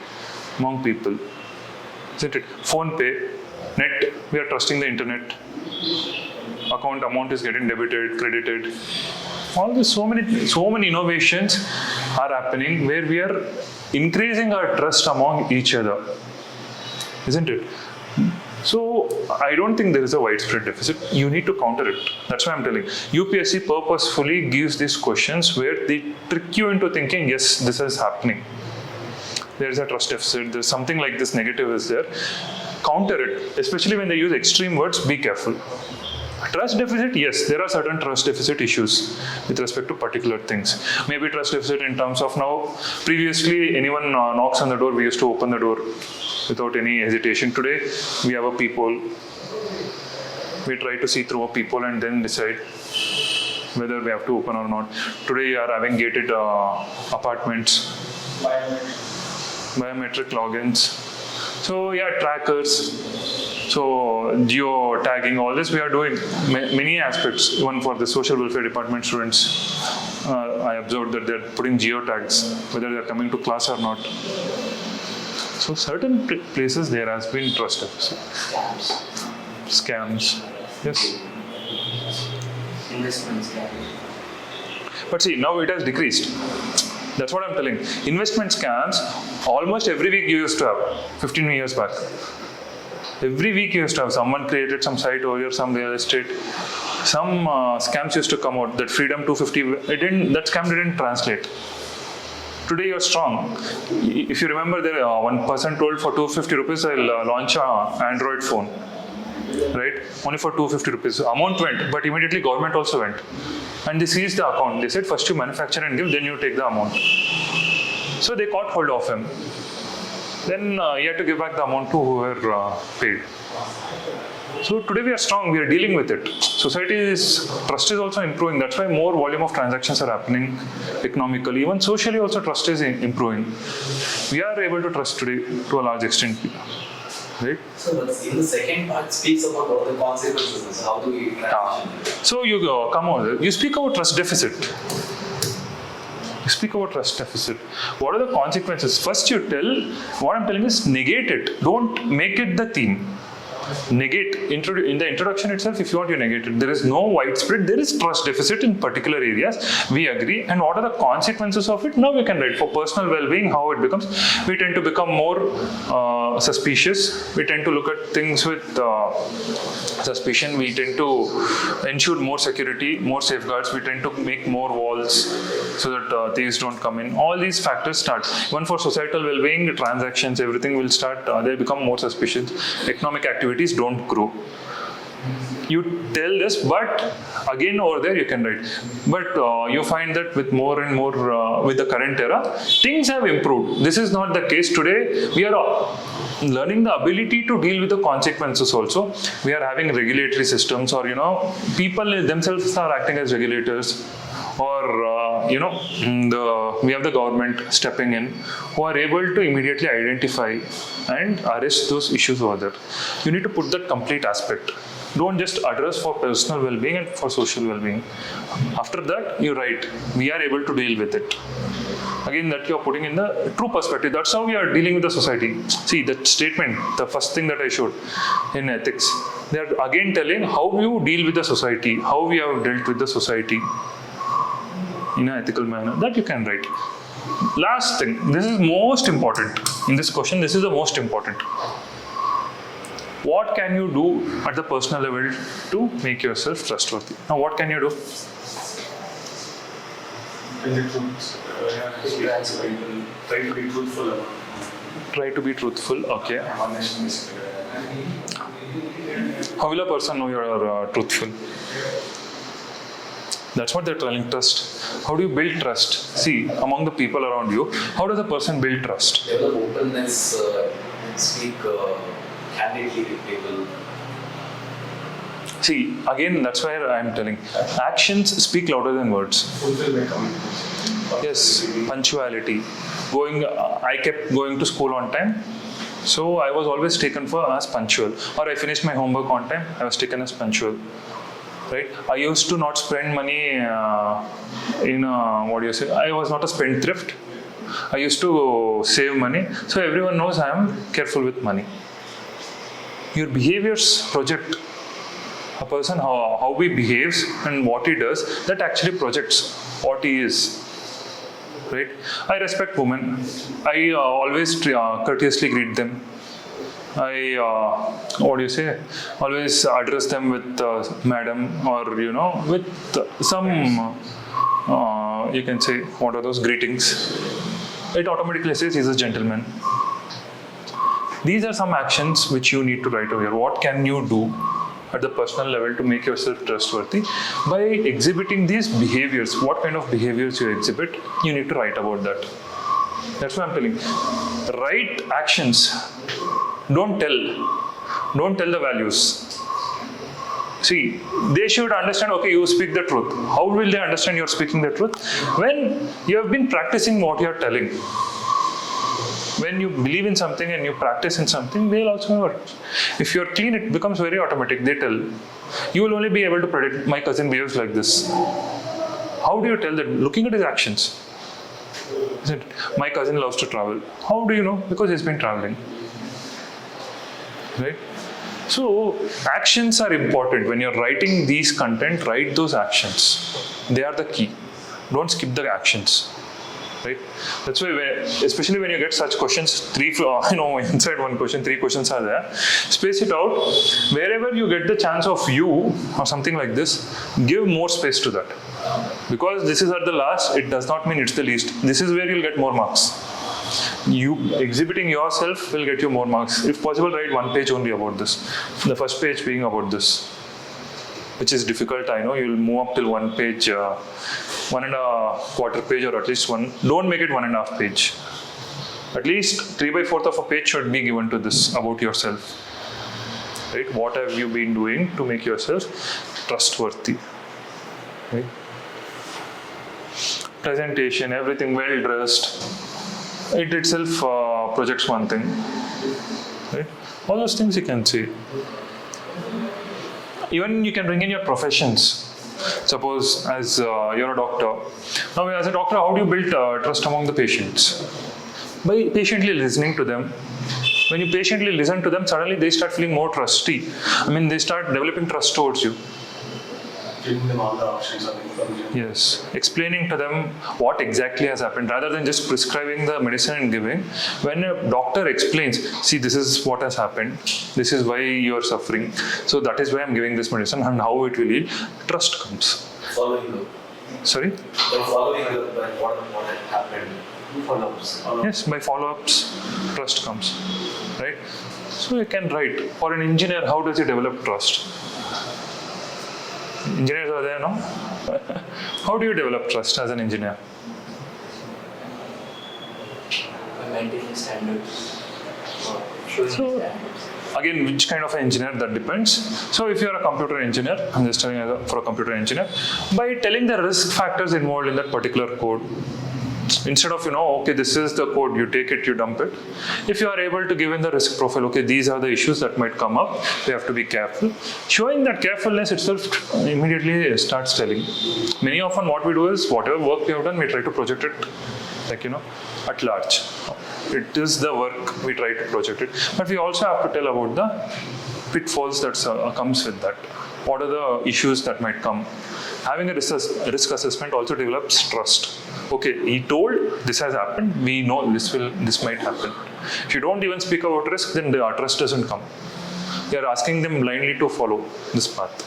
among people. Isn't it? Phone pay, net, we are trusting the internet. Account amount is getting debited, credited. All this, so many innovations are happening where we are increasing our trust among each other, isn't it? So I don't think there is a widespread deficit. You need to counter it. That's why I'm telling. UPSC purposefully gives these questions where they trick you into thinking, yes, this is happening. There is a trust deficit. There's something like this negative is there. Counter it. Especially when they use extreme words, be careful. Trust deficit, yes, there are certain trust deficit issues with respect to particular things. Maybe trust deficit in terms of now, previously anyone knocks on the door, we used to open the door without any hesitation. Today, we have a peephole. We try to see through a peephole and then decide whether we have to open or not. Today, you are having gated apartments, biometric logins. So yeah, trackers. So geo tagging, all this we are doing many aspects. Even for the social welfare department students, I observed that they're putting geo tags, whether they're coming to class or not. So certain places there has been trust deficit. Scams. Yes. Investment scams. But see, now it has decreased. That's what I'm telling. Investment scams, almost every week you used to have, 15 years back. Every week you used to have someone created some site over here, some real estate. Some scams used to come out. That Freedom 250, that scam didn't translate. Today you're strong. If you remember, there one person told for 250 rupees I'll launch an Android phone. Right? Only for 250 rupees. Amount went, but immediately government also went. And they seized the account. They said first you manufacture and give, then you take the amount. So they caught hold of him. Then he had to give back the amount to whoever paid. So today we are strong, we are dealing with it. Society's trust is also improving. That's why more volume of transactions are happening economically. Even socially also trust is improving. We are able to trust today to a large extent. Right? So in the second part speaks about what the consequences. How do we transition? So you come on, you speak about trust deficit. You speak about trust deficit. What are the consequences? First you tell, what I'm telling is negate it. Don't make it the theme. Negate. In the introduction itself, if you want, you negate it. There is no widespread, there is trust deficit in particular areas. We agree. And what are the consequences of it? Now we can write for personal well-being, how it becomes. We tend to become more suspicious. We tend to look at things with suspicion. We tend to ensure more security, more safeguards. We tend to make more walls so that thieves don't come in. All these factors start. Even for societal well-being, the transactions, everything will start, they become more suspicious. Economic activities don't grow. You tell this, but again over there you can write. But you find that with more and more, with the current era, things have improved. This is not the case today. We are learning the ability to deal with the consequences also. We are having regulatory systems, or people themselves are acting as regulators. Or we have the government stepping in, who are able to immediately identify and arrest those issues over there. You need to put that complete aspect. Don't just address for personal well-being and for social well-being. After that, you write, we are able to deal with it. Again, that you are putting in the true perspective. That's how we are dealing with the society. See, that statement, the first thing that I showed in ethics, they are again telling how you deal with the society, how we have dealt with the society in an ethical manner. That you can write. Last thing, this is most important. In this question, this is the most important. What can you do at the personal level to make yourself trustworthy? Now, what can you do? Try to be truthful. Try to be truthful, okay. How will a person know you are truthful? That's what they're telling, trust. How do you build trust? See, among the people around you, how does a person build trust? Develop openness, speak candidly with people. See, again, that's why I'm telling. Actions speak louder than words. Yes, punctuality. I kept going to school on time. So I was always taken for as punctual. Or I finished my homework on time, I was taken as punctual. Right? I used to not spend money I was not a spendthrift. I used to save money. So everyone knows I am careful with money. Your behaviors project a person, how he behaves and what he does, that actually projects what he is. Right? I respect women. I always courteously greet them. what do you say? Always address them with madam, or with some you can say, what are those greetings? It automatically says he's a gentleman. These are some actions which you need to write over here. What can you do at the personal level to make yourself trustworthy? By exhibiting these behaviors, what kind of behaviors you exhibit, you need to write about that. That's what I'm telling you. Write actions. Don't tell the values. See, they should understand, okay, you speak the truth. How will they understand you're speaking the truth? When you have been practicing what you're telling. When you believe in something and you practice in something, they'll also work. If you're clean, it becomes very automatic. They tell. You will only be able to predict, my cousin behaves like this. How do you tell that? Looking at his actions. Is it, my cousin loves to travel. How do you know? Because he's been traveling. Right? So, actions are important. When you're writing these content, write those actions. They are the key. Don't skip the actions. Right? That's why, especially when you get such questions, inside one question, 3 questions are there. Space it out. Wherever you get the chance of you or something like this, give more space to that. Because this is at the last, it does not mean it's the least. This is where you'll get more marks. You exhibiting yourself will get you more marks. If possible, write 1 page only about this. The first page being about this, which is difficult. I know you'll move up till 1 page, 1.25 page, or at least one. Don't make it 1.5 page. At least 3/4 of a page should be given to this about yourself. Right? What have you been doing to make yourself trustworthy? Right? Presentation, everything well dressed. It itself projects one thing. Right? All those things you can see. Even you can bring in your professions. Suppose as you're a doctor. Now as a doctor, how do you build trust among the patients? By patiently listening to them. When you patiently listen to them, suddenly they start feeling more trusty. They start developing trust towards you. Giving them all the options of information. Yes, explaining to them what exactly has happened rather than just prescribing the medicine and giving. When a doctor explains, see, this is what has happened, this is why you are suffering, so that is why I'm giving this medicine and how it will heal, trust comes. Following up. Sorry? By following up, by what had happened. Follow-ups. Yes, by follow-ups, trust comes. Right? So you can write. For an engineer, how does he develop trust? Engineers are there, no? How do you develop trust as an engineer? By maintaining standards. Showing standards. Again, which kind of an engineer, that depends. So if you're a computer engineer, I'm just telling you for a computer engineer, by telling the risk factors involved in that particular code, instead of, okay, this is the code, you take it, you dump it. If you are able to give in the risk profile, okay, these are the issues that might come up, we have to be careful. Showing that carefulness itself immediately starts telling. Many often what we do is, whatever work we have done, we try to project it, at large. It is the work, we try to project it. But we also have to tell about the pitfalls that comes with that. What are the issues that might come? Having a risk assessment also develops trust. Okay, he told this has happened, we know this might happen. If you don't even speak about risk, then the trust doesn't come. You are asking them blindly to follow this path.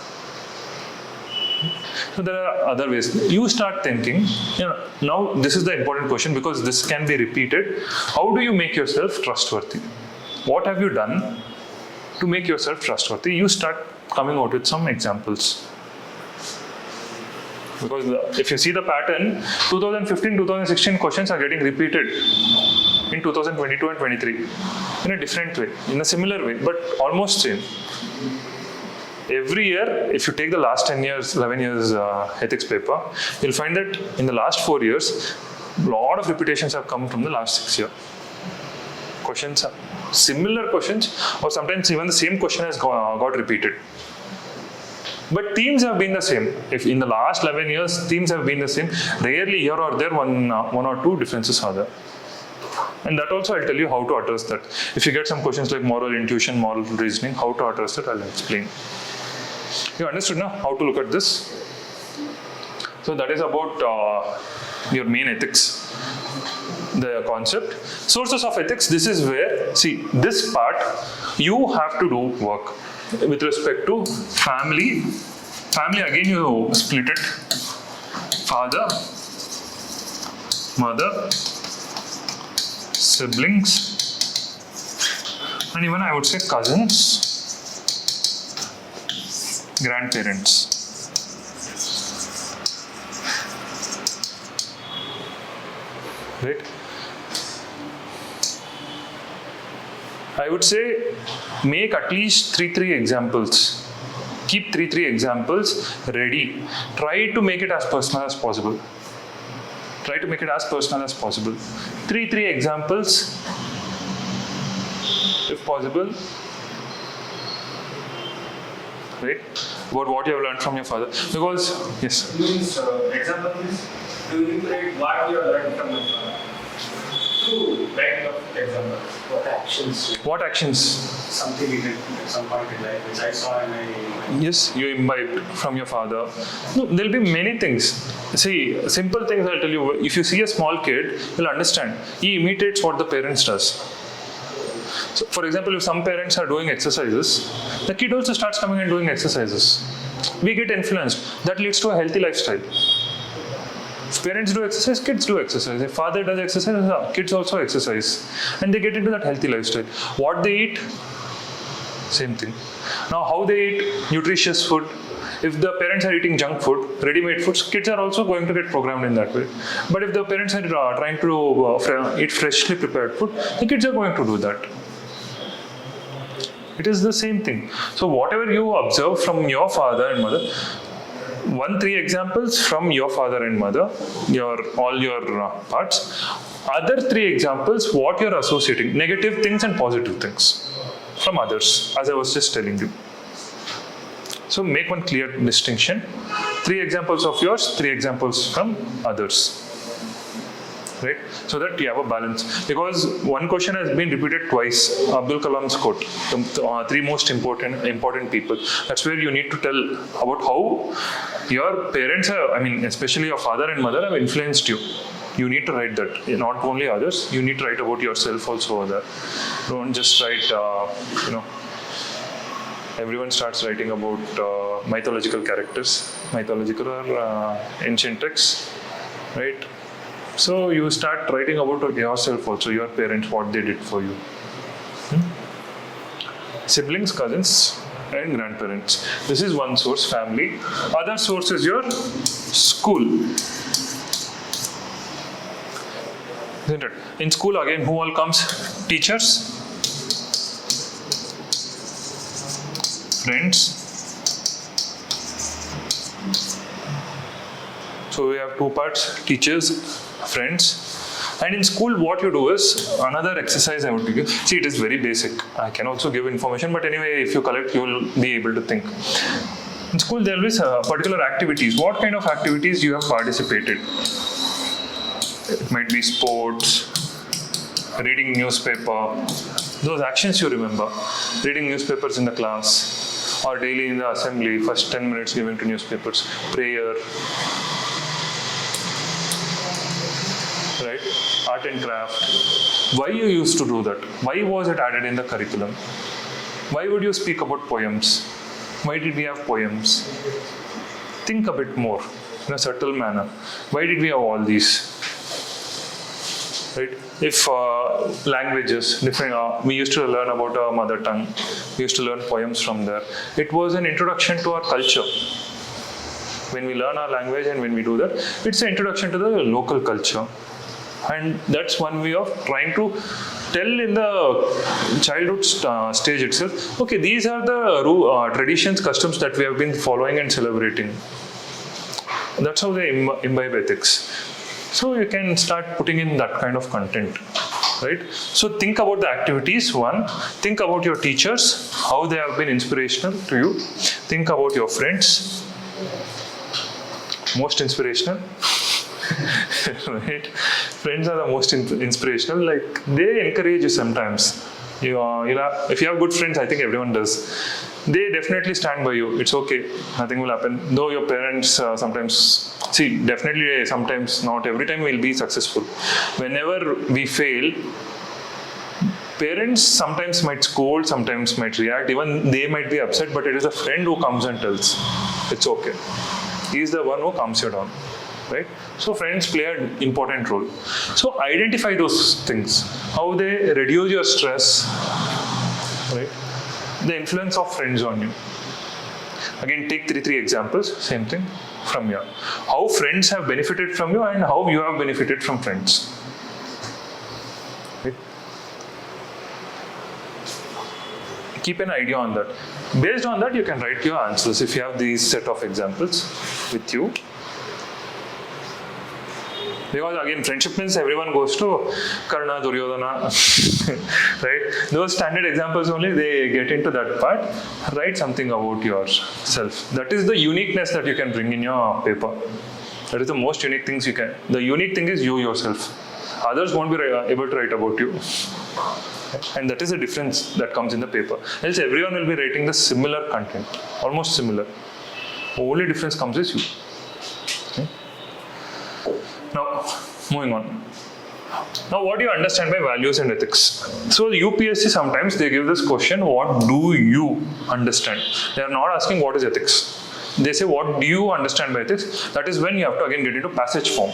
So there are other ways. You start thinking, now this is the important question because this can be repeated. How do you make yourself trustworthy? What have you done to make yourself trustworthy? You start coming out with some examples. Because if you see the pattern, 2015, 2016 questions are getting repeated in 2022 and 23 in a different way, in a similar way, but almost same. Every year, if you take the last 10 years, 11 years ethics paper, you'll find that in the last 4 years, a lot of repetitions have come from the last 6 years. Questions are similar questions, or sometimes even the same question has got repeated. But themes have been the same. If in the last 11 years, themes have been the same. Rarely here or there, one or two differences are there. And that also I'll tell you how to address that. If you get some questions like moral intuition, moral reasoning, how to address that, I'll explain. You understood now how to look at this? So that is about your main ethics. the concept. Sources of ethics, this is where, see, this part, you have to do work. With respect to family, again you split it. Father, mother, siblings, and even I would say cousins, grandparents. Right? I would say make at least three examples. Keep three examples ready. Try to make it as personal as possible. Try to make it as personal as possible. Three examples, if possible. Right? About what you have learned from your father. Because, yes. Means, example is to illustrate what you have learned from your father. To write of example. What actions? Something he did at some point in life, which I saw and I. Yes, you imbibed from your father. No, there'll be many things. See, simple things I'll tell you. If you see a small kid, you'll understand. He imitates what the parents does. So, for example, if some parents are doing exercises, the kid also starts coming and doing exercises. We get influenced. That leads to a healthy lifestyle. If parents do exercise, kids do exercise. If father does exercise, kids also exercise. And they get into that healthy lifestyle. What they eat, same thing. Now, how they eat nutritious food. If the parents are eating junk food, ready-made foods, kids are also going to get programmed in that way. But if the parents are trying to eat freshly prepared food, the kids are going to do that. It is the same thing. So whatever you observe from your father and mother, 3 examples from your father and mother, all your parts. Other 3 examples, what you're associating, negative things and positive things from others, as I was just telling you. So make one clear distinction. 3 examples of yours, 3 examples from others. Right? So that you have a balance. Because one question has been repeated twice. Abdul Kalam's quote, the 3 most important people. That's where you need to tell about how your parents, especially your father and mother, have influenced you. You need to write that. Not only others, you need to write about yourself also over there. Don't just write, everyone starts writing about mythological characters, mythological or ancient texts, right? So you start writing about yourself also, your parents, what they did for you. Siblings, cousins, and grandparents. This is one source, family. Other source is your school. Isn't it? In school, again, who all comes? Teachers, friends. So we have 2 parts, teachers, friends. And in school, what you do is, another exercise I would give you. See, it is very basic. I can also give information, but anyway, if you collect, you will be able to think. In school, there will be particular activities. What kind of activities you have participated? It might be sports, reading newspaper, those actions you remember. Reading newspapers in the class, or daily in the assembly, first 10 minutes giving to newspapers, prayer, right? Art and craft. Why you used to do that? Why was it added in the curriculum? Why would you speak about poems? Why did we have poems? Think a bit more in a subtle manner. Why did we have all these? Right? If languages, different, we used to learn about our mother tongue. We used to learn poems from there. It was an introduction to our culture. When we learn our language and when we do that, it's an introduction to the local culture. And that's one way of trying to tell in the childhood stage itself, okay, these are the traditions, customs that we have been following and celebrating. That's how they imbibe ethics. So you can start putting in that kind of content, right? So think about the activities, 1. Think about your teachers, how they have been inspirational to you. Think about your friends, most inspirational. Right? Friends are the most inspirational. Like, they encourage you sometimes. If you have good friends, I think everyone does. They definitely stand by you. It's okay. Nothing will happen. Though your parents sometimes See, definitely sometimes, not every time we'll be successful. Whenever we fail, parents sometimes might scold, sometimes might react, even they might be upset, but it is a friend who comes and tells, it's okay. He is the one who calms you down, right? So friends play an important role. So identify those things, how they reduce your stress, right? The influence of friends on you. Again, take three examples, same thing from here. How friends have benefited from you and how you have benefited from friends. Right? Keep an idea on that. Based on that, you can write your answers if you have these set of examples with you. Because again, friendship means everyone goes to Karna, Duryodhana, right? Those standard examples only, they get into that part. Write something about yourself. That is the uniqueness that you can bring in your paper. That is the most unique things you can. The unique thing is you yourself. Others won't be able to write about you. And that is the difference that comes in the paper. Else everyone will be writing the similar content, almost similar. The only difference comes is you. Okay? Now, moving on. Now, what do you understand by values and ethics? So, UPSC sometimes they give this question, what do you understand? They are not asking what is ethics. They say, what do you understand by ethics? That is when you have to again get into passage form.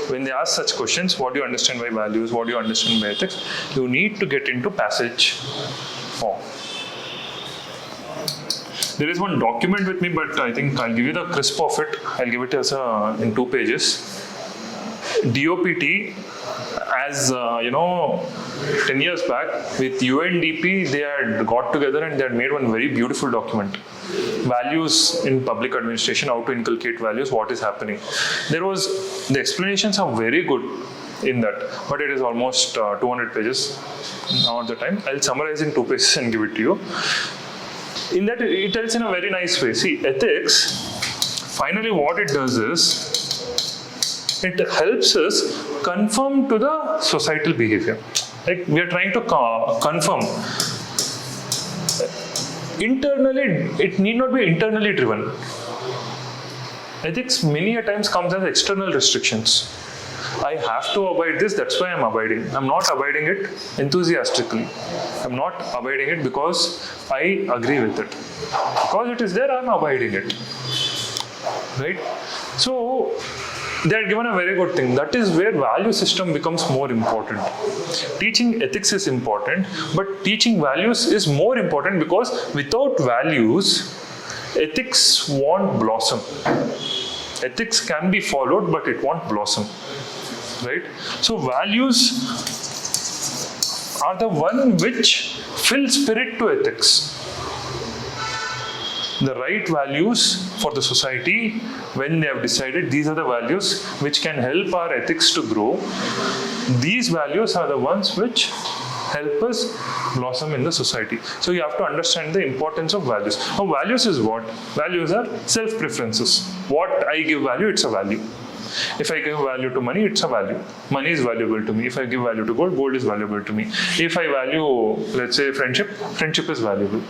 When they ask such questions, what do you understand by values, what do you understand by ethics, you need to get into passage form. There is one document with me, but I think I'll give you the crisp of it. I'll give it as in 2 pages. DOPT, as 10 years back with UNDP, they had got together and they had made one very beautiful document. Values in public administration, how to inculcate values, what is happening. The explanations are very good in that, but it is almost 200 pages now at the time. I'll summarize in 2 pages and give it to you. In that, it tells in a very nice way. See, ethics, finally what it does is, it helps us conform to the societal behavior. Like we are trying to conform. Internally, it need not be internally driven. Ethics many a times comes as external restrictions. I have to abide this, that's why I'm abiding. I'm not abiding it enthusiastically. I'm not abiding it because I agree with it. Because it is there, I'm abiding it. Right? So, they are given a very good thing. That is where value system becomes more important. Teaching ethics is important, but teaching values is more important because without values, ethics won't blossom. Ethics can be followed, but it won't blossom. Right? So values are the one which fill spirit to ethics. The right values for the society, when they have decided these are the values which can help our ethics to grow, these values are the ones which help us blossom in the society. So you have to understand the importance of values. Now values is what? Values are self-preferences. What I give value, it's a value. If I give value to money, it's a value. Money is valuable to me. If I give value to gold, gold is valuable to me. If I value, let's say, friendship, friendship is valuable.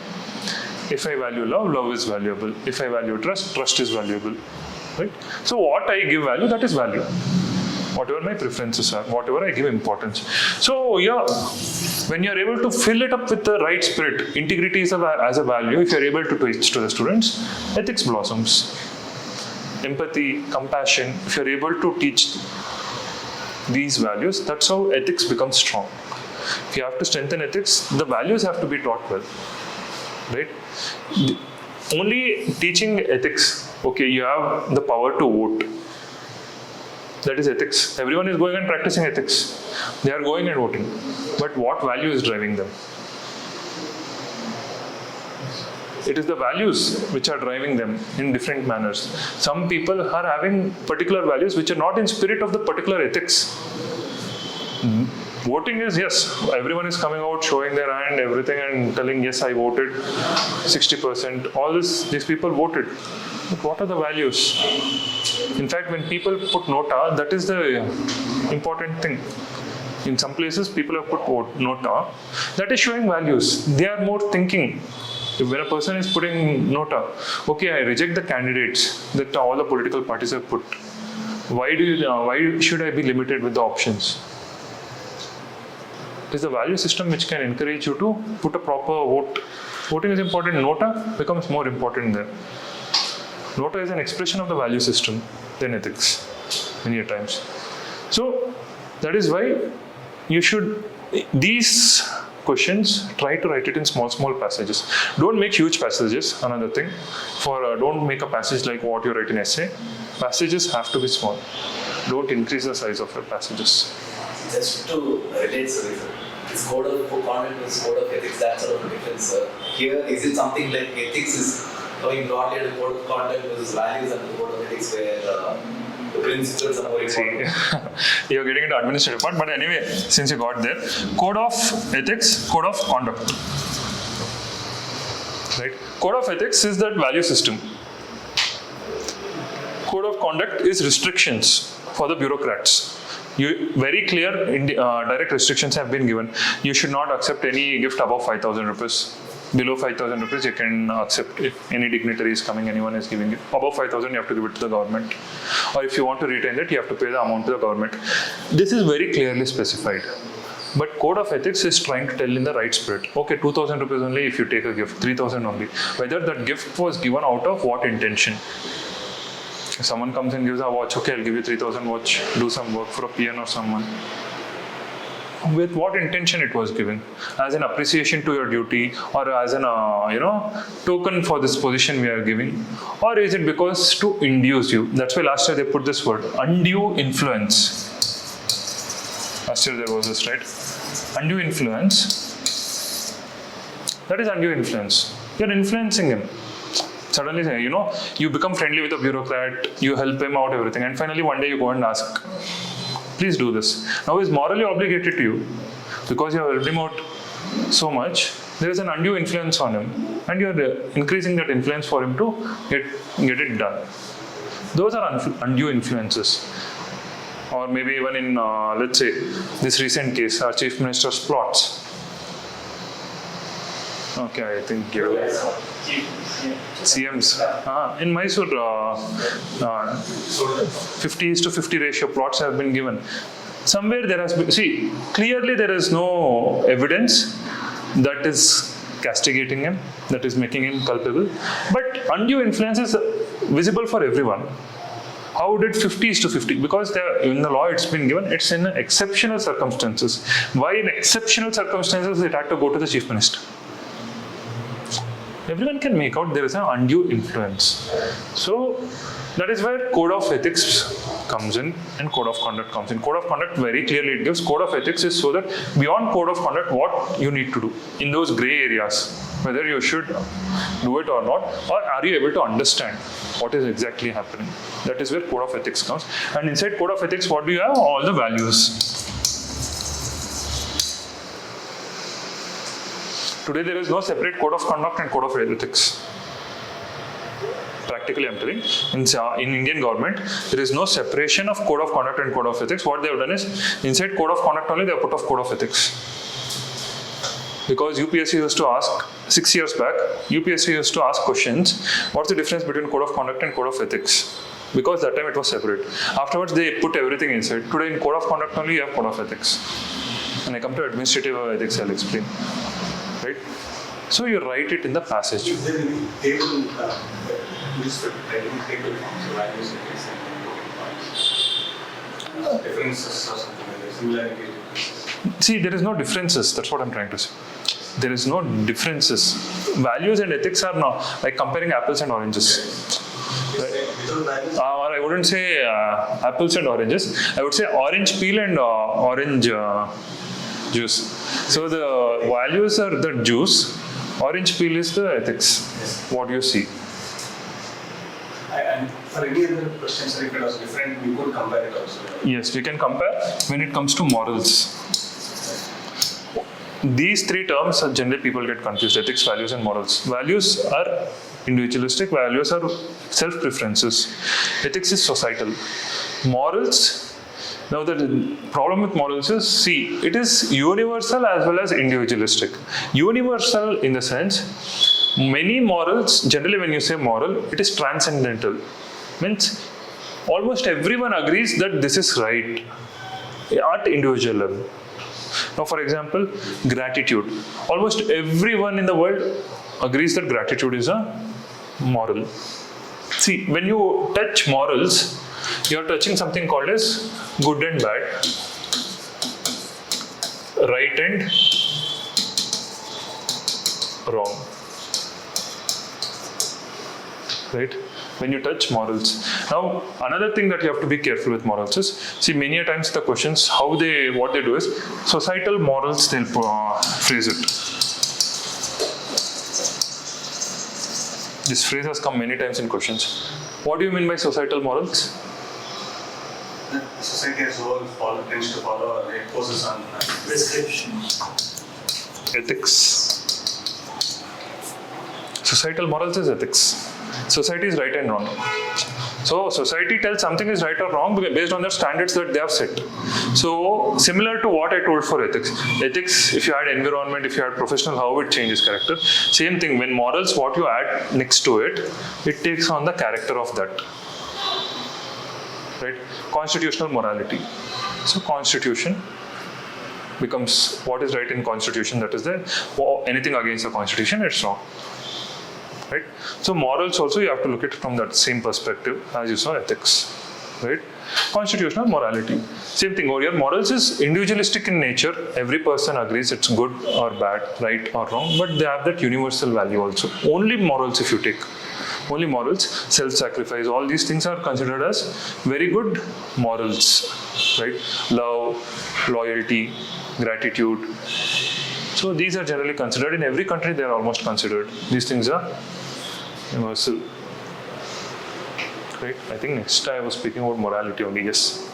If I value love, love is valuable. If I value trust, trust is valuable. Right? So what I give value, that is value. Whatever my preferences are, whatever I give importance. So yeah, when you are able to fill it up with the right spirit, integrity is as a value, if you are able to teach to the students, ethics blossoms. Empathy, compassion, if you are able to teach these values, that's how ethics becomes strong. If you have to strengthen ethics, the values have to be taught well. Right? Only teaching ethics, okay, you have the power to vote. That is ethics. Everyone is going and practicing ethics. They are going and voting. But what value is driving them? It is the values which are driving them in different manners. Some people are having particular values which are not in spirit of the particular ethics. Voting is, yes, everyone is coming out showing their hand, everything, and telling, yes, I voted 60%. All these people voted. But what are the values? In fact, when people put nota, that is the important thing. In some places, people have put nota. That is showing values. They are more thinking. If when a person is putting nota, okay, I reject the candidates that all the political parties have put. Why should I be limited with the options? It is the value system which can encourage you to put a proper vote. Voting is important. Nota becomes more important there. Nota is an expression of the value system than ethics many a times. So that is why you should, these questions, try to write it in small passages. Don't make huge passages, another thing. Don't make a passage like what you write in essay. Passages have to be small. Don't increase the size of your passages. Just to relate, sir, this code of conduct versus code of ethics, that sort of difference. Here, is it something like ethics is coming broadly at the code of conduct versus values and the code of ethics where the principles are more important? You're getting into administrative part, but anyway, since you got there, code of ethics, code of conduct. Right? Code of ethics is that value system. Code of conduct is restrictions for the bureaucrats. Very clear direct restrictions have been given. You should not accept any gift above 5,000 rupees. Below 5,000 rupees, you can accept if any dignitary is coming, anyone is giving it. Above 5,000, you have to give it to the government. Or if you want to retain that, you have to pay the amount to the government. This is very clearly specified. But code of ethics is trying to tell in the right spirit. Okay, 2,000 rupees only if you take a gift, 3,000 only. Whether that gift was given out of what intention. If someone comes and gives a watch, okay, I'll give you 3,000 watch, do some work for a PN or someone. With what intention it was given? As an appreciation to your duty, or as an token for this position we are giving, or is it because to induce you? That's why last year they put this word, undue influence. Last year there was this, right? Undue influence. That is undue influence. You're influencing him. Suddenly, you become friendly with a bureaucrat, you help him out, everything, and finally one day you go and ask, please do this. Now he's morally obligated to you because you have helped him out so much. There is an undue influence on him, and you are increasing that influence for him to get it done. Those are undue influences. Or maybe even in, let's say, this recent case, our Chief Minister's plots. Okay, I think you. CMs. In Mysore, 50:50 ratio plots have been given. Somewhere there has been, clearly there is no evidence that is castigating him, that is making him culpable. But undue influence is visible for everyone. How did 50:50? Because in the law it's been given, it's in exceptional circumstances. Why in exceptional circumstances it had to go to the Chief Minister? Everyone can make out there is an undue influence. So that is where code of ethics comes in and code of conduct comes in. Code of conduct very clearly it gives. Code of ethics is so that beyond code of conduct, what you need to do in those gray areas, whether you should do it or not, or are you able to understand what is exactly happening. That is where code of ethics comes. And inside code of ethics, what do you have? All the values. Today there is no separate code of conduct and code of ethics. Practically I'm telling, in Indian government, there is no separation of code of conduct and code of ethics. What they have done is, inside code of conduct only, they have put of code of ethics. Because UPSC used to ask, 6 years back, UPSC used to ask questions, what's the difference between code of conduct and code of ethics? Because that time it was separate. Afterwards they put everything inside. Today in code of conduct only, you have code of ethics. When I come to administrative ethics, I'll explain. Right? So you write it in the passage. Is there any table in this any table forms, values, ethics, and points? Differences or something like that, similarity differences? See, there is no differences. That's what I'm trying to say. There is no differences. Values and ethics are now like comparing apples and oranges. Right? Or I wouldn't say apples and oranges. I would say orange peel and orange juice. So the values are the juice, orange peel is the ethics, what you see. And for any other questions, if it was different, we could compare it also. Yes, we can compare when it comes to morals. These three terms are generally people get confused, ethics, values and morals. Values are individualistic, values are self-preferences. Ethics is societal. Morals, now the problem with morals is, it is universal as well as individualistic. Universal in the sense Many morals, generally when you say moral, it is transcendental. Means almost everyone agrees that this is right at individual level. Now, for example, gratitude. Almost everyone in the world agrees that gratitude is a moral. See, when you touch morals, you are touching something called as good and bad, right and wrong. Right? When you touch morals. Now, another thing that you have to be careful with morals is, see, many a times the questions, what they do is, societal morals, they'll phrase it. This phrase has come many times in questions. What do you mean by societal morals? The society as a whole tends to follow a emphasis on Prescription. Ethics. Societal morals is ethics. Society is right and wrong. So society tells something is right or wrong based on the standards that they have set. So similar to what I told for ethics. Ethics, if you add environment, if you add professional, how it changes character. Same thing, when morals, what you add next to it, it takes on the character of that. Right? Constitutional morality. So constitution becomes what is right in constitution, that is there. Anything against the constitution, it's wrong. Right? So morals also you have to look at it from that same perspective as you saw ethics. Right? Constitutional morality. Same thing over here. Morals is individualistic in nature. Every person agrees it's good or bad, right or wrong, but they have that universal value also. Only morals, if you take. Only morals, self-sacrifice, all these things are considered as very good morals. Right? Love, loyalty, gratitude. So these are generally considered. In every country they are almost considered. These things are universal. Right? I think next I was speaking about morality only. Yes,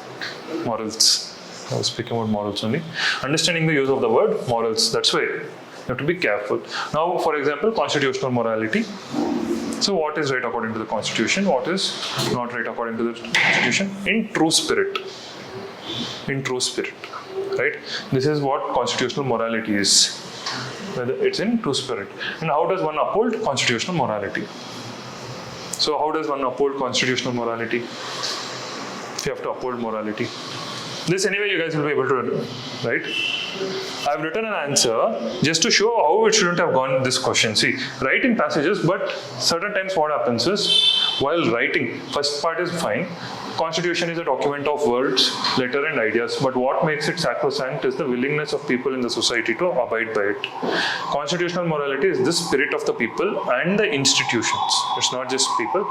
morals. I was speaking about morals only. Understanding the use of the word morals. That's why you have to be careful. Now, for example, constitutional morality. So what is right according to the constitution? What is not right according to the constitution? In true spirit. In true spirit. Right? This is what constitutional morality is. Whether it's in true spirit. And how does one uphold constitutional morality? So how does one uphold constitutional morality? You have to uphold morality. This anyway you guys will be able to do, right? I've written an answer just to show how it shouldn't have gone this question. See, write in passages, but certain times what happens is, while writing, first part is fine. Constitution is a document of words, letter and ideas, but what makes it sacrosanct is the willingness of people in the society to abide by it. Constitutional morality is the spirit of the people and the institutions. It's not just people.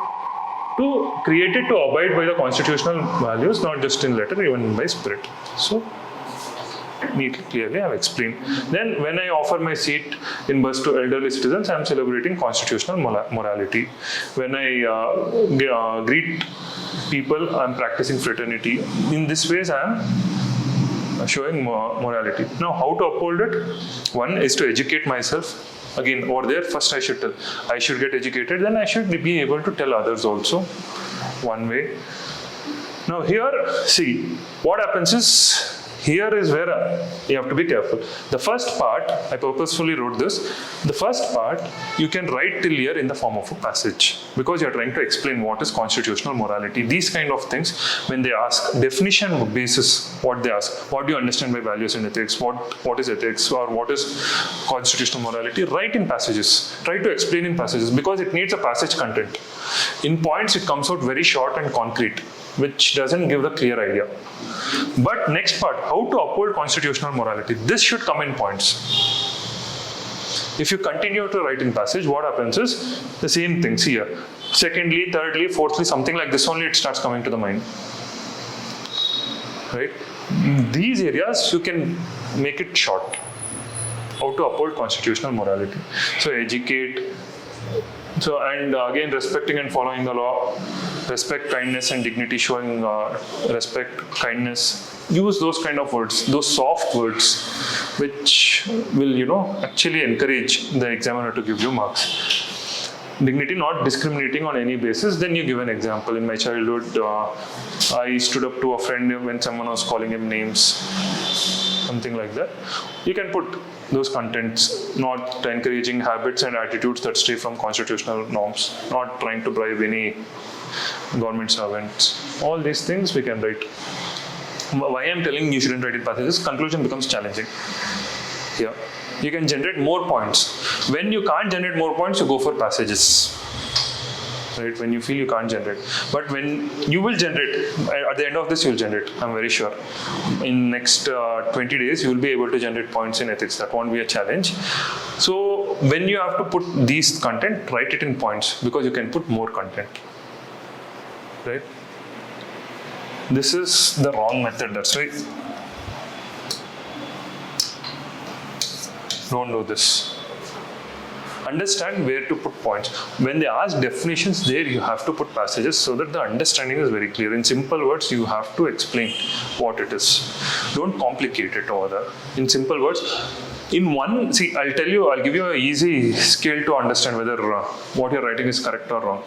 To create it to abide by the constitutional values, not just in letter, even by spirit. So, neatly, clearly I have explained. Then when I offer my seat in bus to elderly citizens, I am celebrating constitutional morality. When I greet people, I am practicing fraternity. In this ways I am showing morality. Now how to uphold it? One is to educate myself. Again, over there, first I should tell. I should get educated, then I should be able to tell others also. One way. Now here, see, what happens is, here is where you have to be careful. The first part, I purposefully wrote this. The first part, you can write till here in the form of a passage because you are trying to explain what is constitutional morality. These kind of things, when they ask definition basis, what they ask, what do you understand by values in ethics, what is ethics or what is constitutional morality, write in passages. Try to explain in passages because it needs a passage content. In points, it comes out very short and concrete, which doesn't give the clear idea. But next part, how to uphold constitutional morality. This should come in points. If you continue to write in passage, what happens is the same things here. Secondly, thirdly, fourthly, something like this only it starts coming to the mind. Right? These areas you can make it short. How to uphold constitutional morality. So educate. So and again respecting and following the law. Respect, kindness and dignity, showing respect, kindness. Use those kind of words, those soft words, which will, actually encourage the examiner to give you marks. Dignity, not discriminating on any basis. Then you give an example. In my childhood, I stood up to a friend when someone was calling him names. something like that. You can put those contents, not encouraging habits and attitudes that stray from constitutional norms, not trying to bribe any government servants. All these things we can write. Why I'm telling you shouldn't write in passages, conclusion becomes challenging. Here, you can generate more points. When you can't generate more points, you go for passages. Right? When you feel you can't generate. But when you will generate, at the end of this you will generate, I'm very sure. In next 20 days, you will be able to generate points in ethics. That won't be a challenge. So when you have to put these content, write it in points because you can put more content. Right? This is the wrong method, that's right. Don't do this. Understand where to put points. When they ask definitions, there you have to put passages so that the understanding is very clear. In simple words, you have to explain what it is. Don't complicate it over there. In simple words, in one, see, I'll give you an easy scale to understand whether what you're writing is correct or wrong.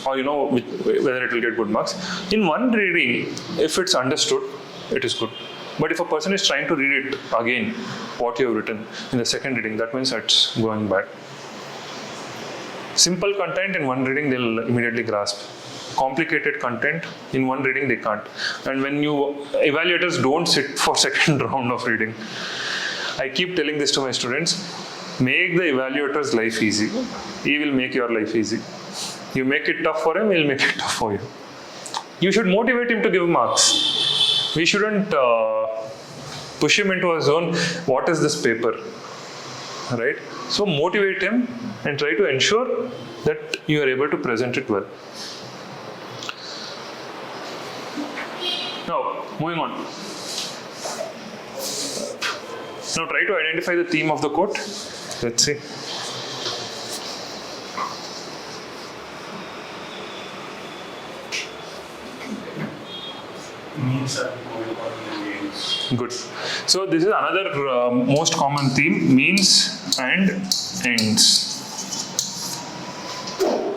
Or you know whether it will get good marks. In one reading, if it's understood, it is good. But if a person is trying to read it again, what you have written in the second reading, that means it's going bad. Simple content in one reading, they'll immediately grasp. Complicated content in one reading, they can't. And when evaluators don't sit for second round of reading. I keep telling this to my students, make the evaluator's life easy. He will make your life easy. You make it tough for him, he'll make it tough for you. You should motivate him to give marks. We shouldn't push him into a zone, what is this paper? Right? So motivate him and try to ensure that you are able to present it well. Now, moving on. Now try to identify the theme of the quote. Let's see. Means are more important than aims. Good. So this is another most common theme, means and ends.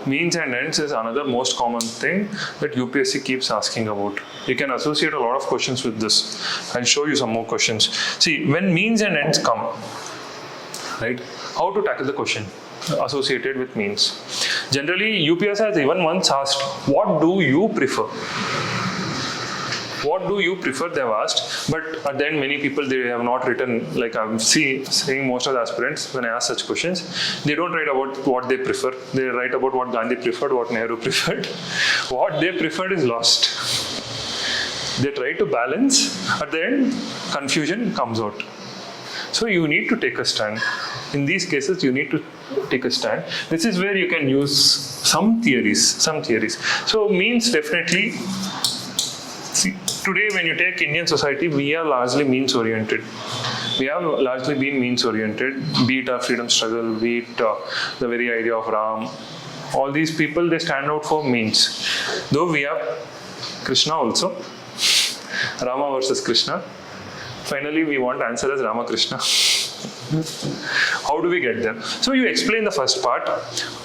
Means and ends is another most common thing that UPSC keeps asking about. You can associate a lot of questions with this. I'll show you some more questions. See, when means and ends come, right, how to tackle the question associated with means. Generally, UPSC has even once asked, what do you prefer? What do you prefer, they have asked, but at the end many people, they have not written, like I'm seeing most of the aspirants, when I ask such questions, they don't write about what they prefer, they write about what Gandhi preferred, what Nehru preferred. What they preferred is lost. They try to balance, at the end, confusion comes out. So you need to take a stand. In these cases, you need to take a stand. This is where you can use some theories. So means definitely, see, today when you take Indian society, we are largely means oriented. We have largely been means oriented, be it our freedom struggle, be it the very idea of Ram. All these people, they stand out for means. Though we have Krishna also, Rama versus Krishna. Finally, we want answer as Ramakrishna. How do we get there? So you explain the first part.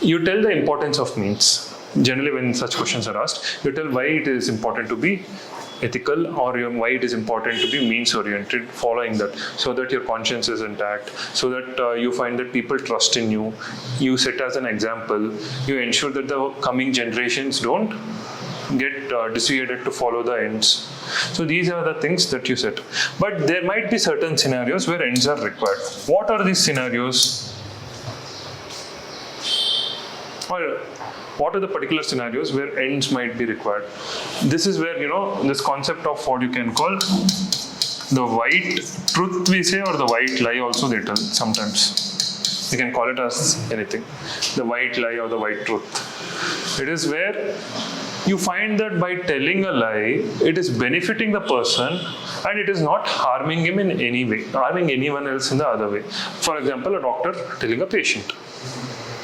You tell the importance of means. Generally, when such questions are asked, you tell why it is important to be ethical or why it is important to be means oriented, following that, so that your conscience is intact, so that you find that people trust in you, you set as an example, you ensure that the coming generations don't get dissuaded to follow the ends. So these are the things that you set. But there might be certain scenarios where ends are required. What are these scenarios? Or what are the particular scenarios where ends might be required? This is where, this concept of what you can call the white truth we say, or the white lie also they tell sometimes. You can call it as anything. The white lie or the white truth. It is where you find that by telling a lie, it is benefiting the person and it is not harming him in any way, harming anyone else in the other way. For example, a doctor telling a patient,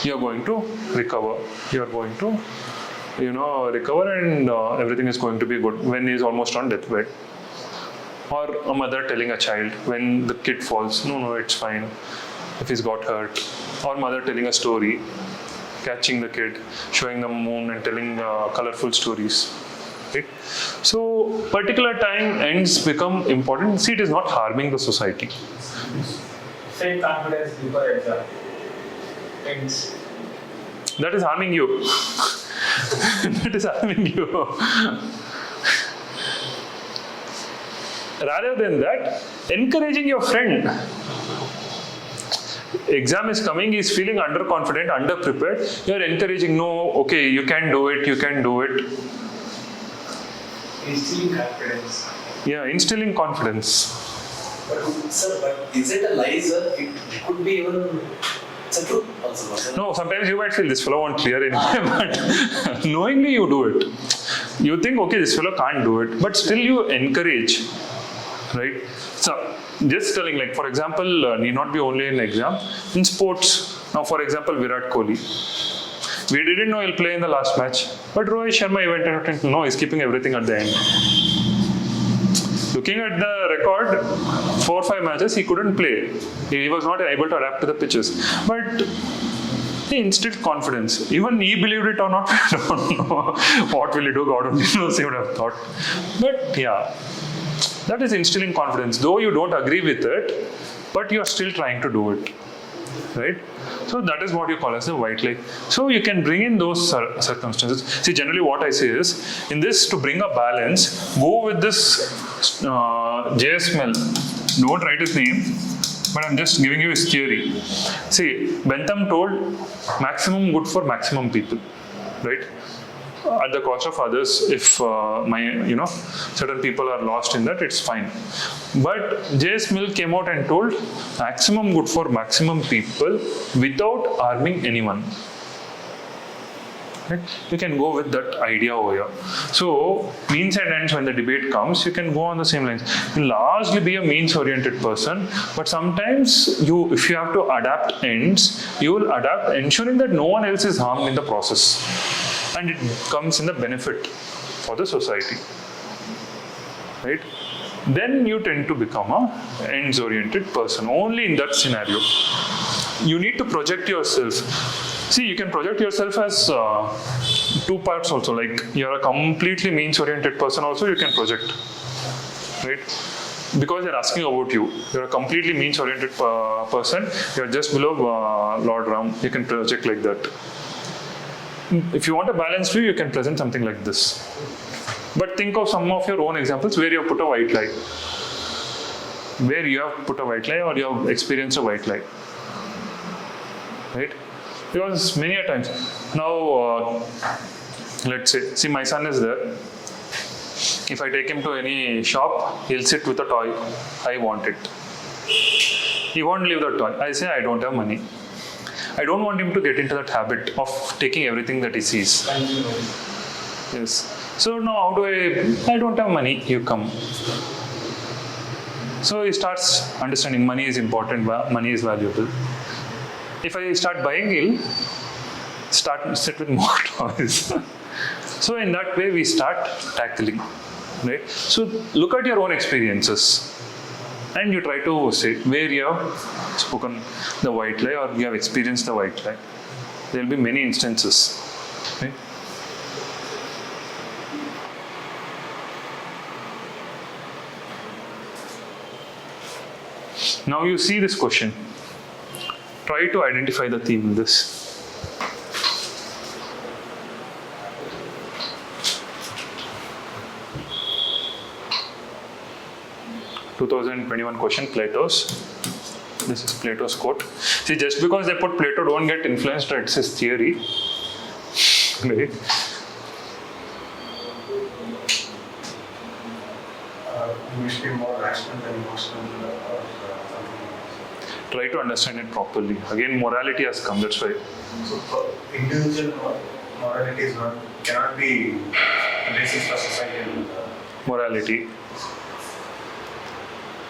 you are going to recover. You are going to, recover and everything is going to be good when he is almost on deathbed. Or a mother telling a child when the kid falls, no, it's fine if he's got hurt. Or mother telling a story, catching the kid, showing the moon and telling colorful stories. right? So particular time ends become important. See, it is not harming the society. Fake confidence before exam. Ends. That is harming you. That is harming you. Rather than that, encouraging your friend. Exam is coming, he's feeling underconfident, underprepared. You're encouraging, no, okay, you can do it, you can do it. Instilling confidence. Yeah, instilling confidence. But sir, but is it a lie, sir? It could be even, it's a truth also, sir. No, sometimes you might feel this fellow won't clear anything, but knowingly you do it. You think, okay, this fellow can't do it, but still you encourage, right? So, just telling, like, for example, need not be only in exam, in sports. Now, for example, Virat Kohli. We didn't know he'll play in the last match, but Rohit Sharma went and no, he's keeping everything at the end. Looking at the record, 4 or 5 matches, he couldn't play. He was not able to adapt to the pitches. But he instilled confidence. Even he believed it or not, I don't know. What will he do? God only knows, he would have thought. But yeah, that is instilling confidence. Though you don't agree with it, but you are still trying to do it. Right? So that is what you call as the white lie. So you can bring in those circumstances. See, generally what I say is, in this, to bring a balance, go with this JSML. Don't write his name, but I'm just giving you his theory. See, Bentham told maximum good for maximum people, right? At the cost of others, if certain people are lost in that, it's fine. But J.S. Mill came out and told maximum good for maximum people without harming anyone. Right? You can go with that idea over here. So, means and ends, when the debate comes, you can go on the same lines. You'll largely be a means-oriented person, but sometimes if you have to adapt ends, you will adapt, ensuring that no one else is harmed in the process. And it comes in the benefit for the society, right? Then you tend to become a ends-oriented person, only in that scenario. You need to project yourself. See, you can project yourself as 2 parts also, like you're a completely means-oriented person also, you can project, right? Because they're asking about you. You're a completely means-oriented person, you're just below Lord Ram, you can project like that. If you want a balanced view, you can present something like this. But think of some of your own examples where you have put a white lie. Where you have put a white lie or you have experienced a white lie. Right? Because many a times. Now, let's say, see, my son is there. If I take him to any shop, he'll sit with a toy. I want it. He won't leave the toy. I say, I don't have money. I don't want him to get into that habit of taking everything that he sees. Yes. So now how do I don't have money, you come. So he starts understanding money is important, money is valuable. If I start buying, he'll sit with more toys. So in that way we start tackling, right? So look at your own experiences. And you try to say where you have spoken the white lie or you have experienced the white lie. There will be many instances. Right? Now you see this question. Try to identify the theme in this. (2021) question, Plato's. This is Plato's quote. See, just because they put Plato, don't get influenced, it's his theory. Right? You must be more rational than emotional or something. Try to understand it properly. Again, morality has come, that's why. So, individual morality cannot be a basis for societal Morality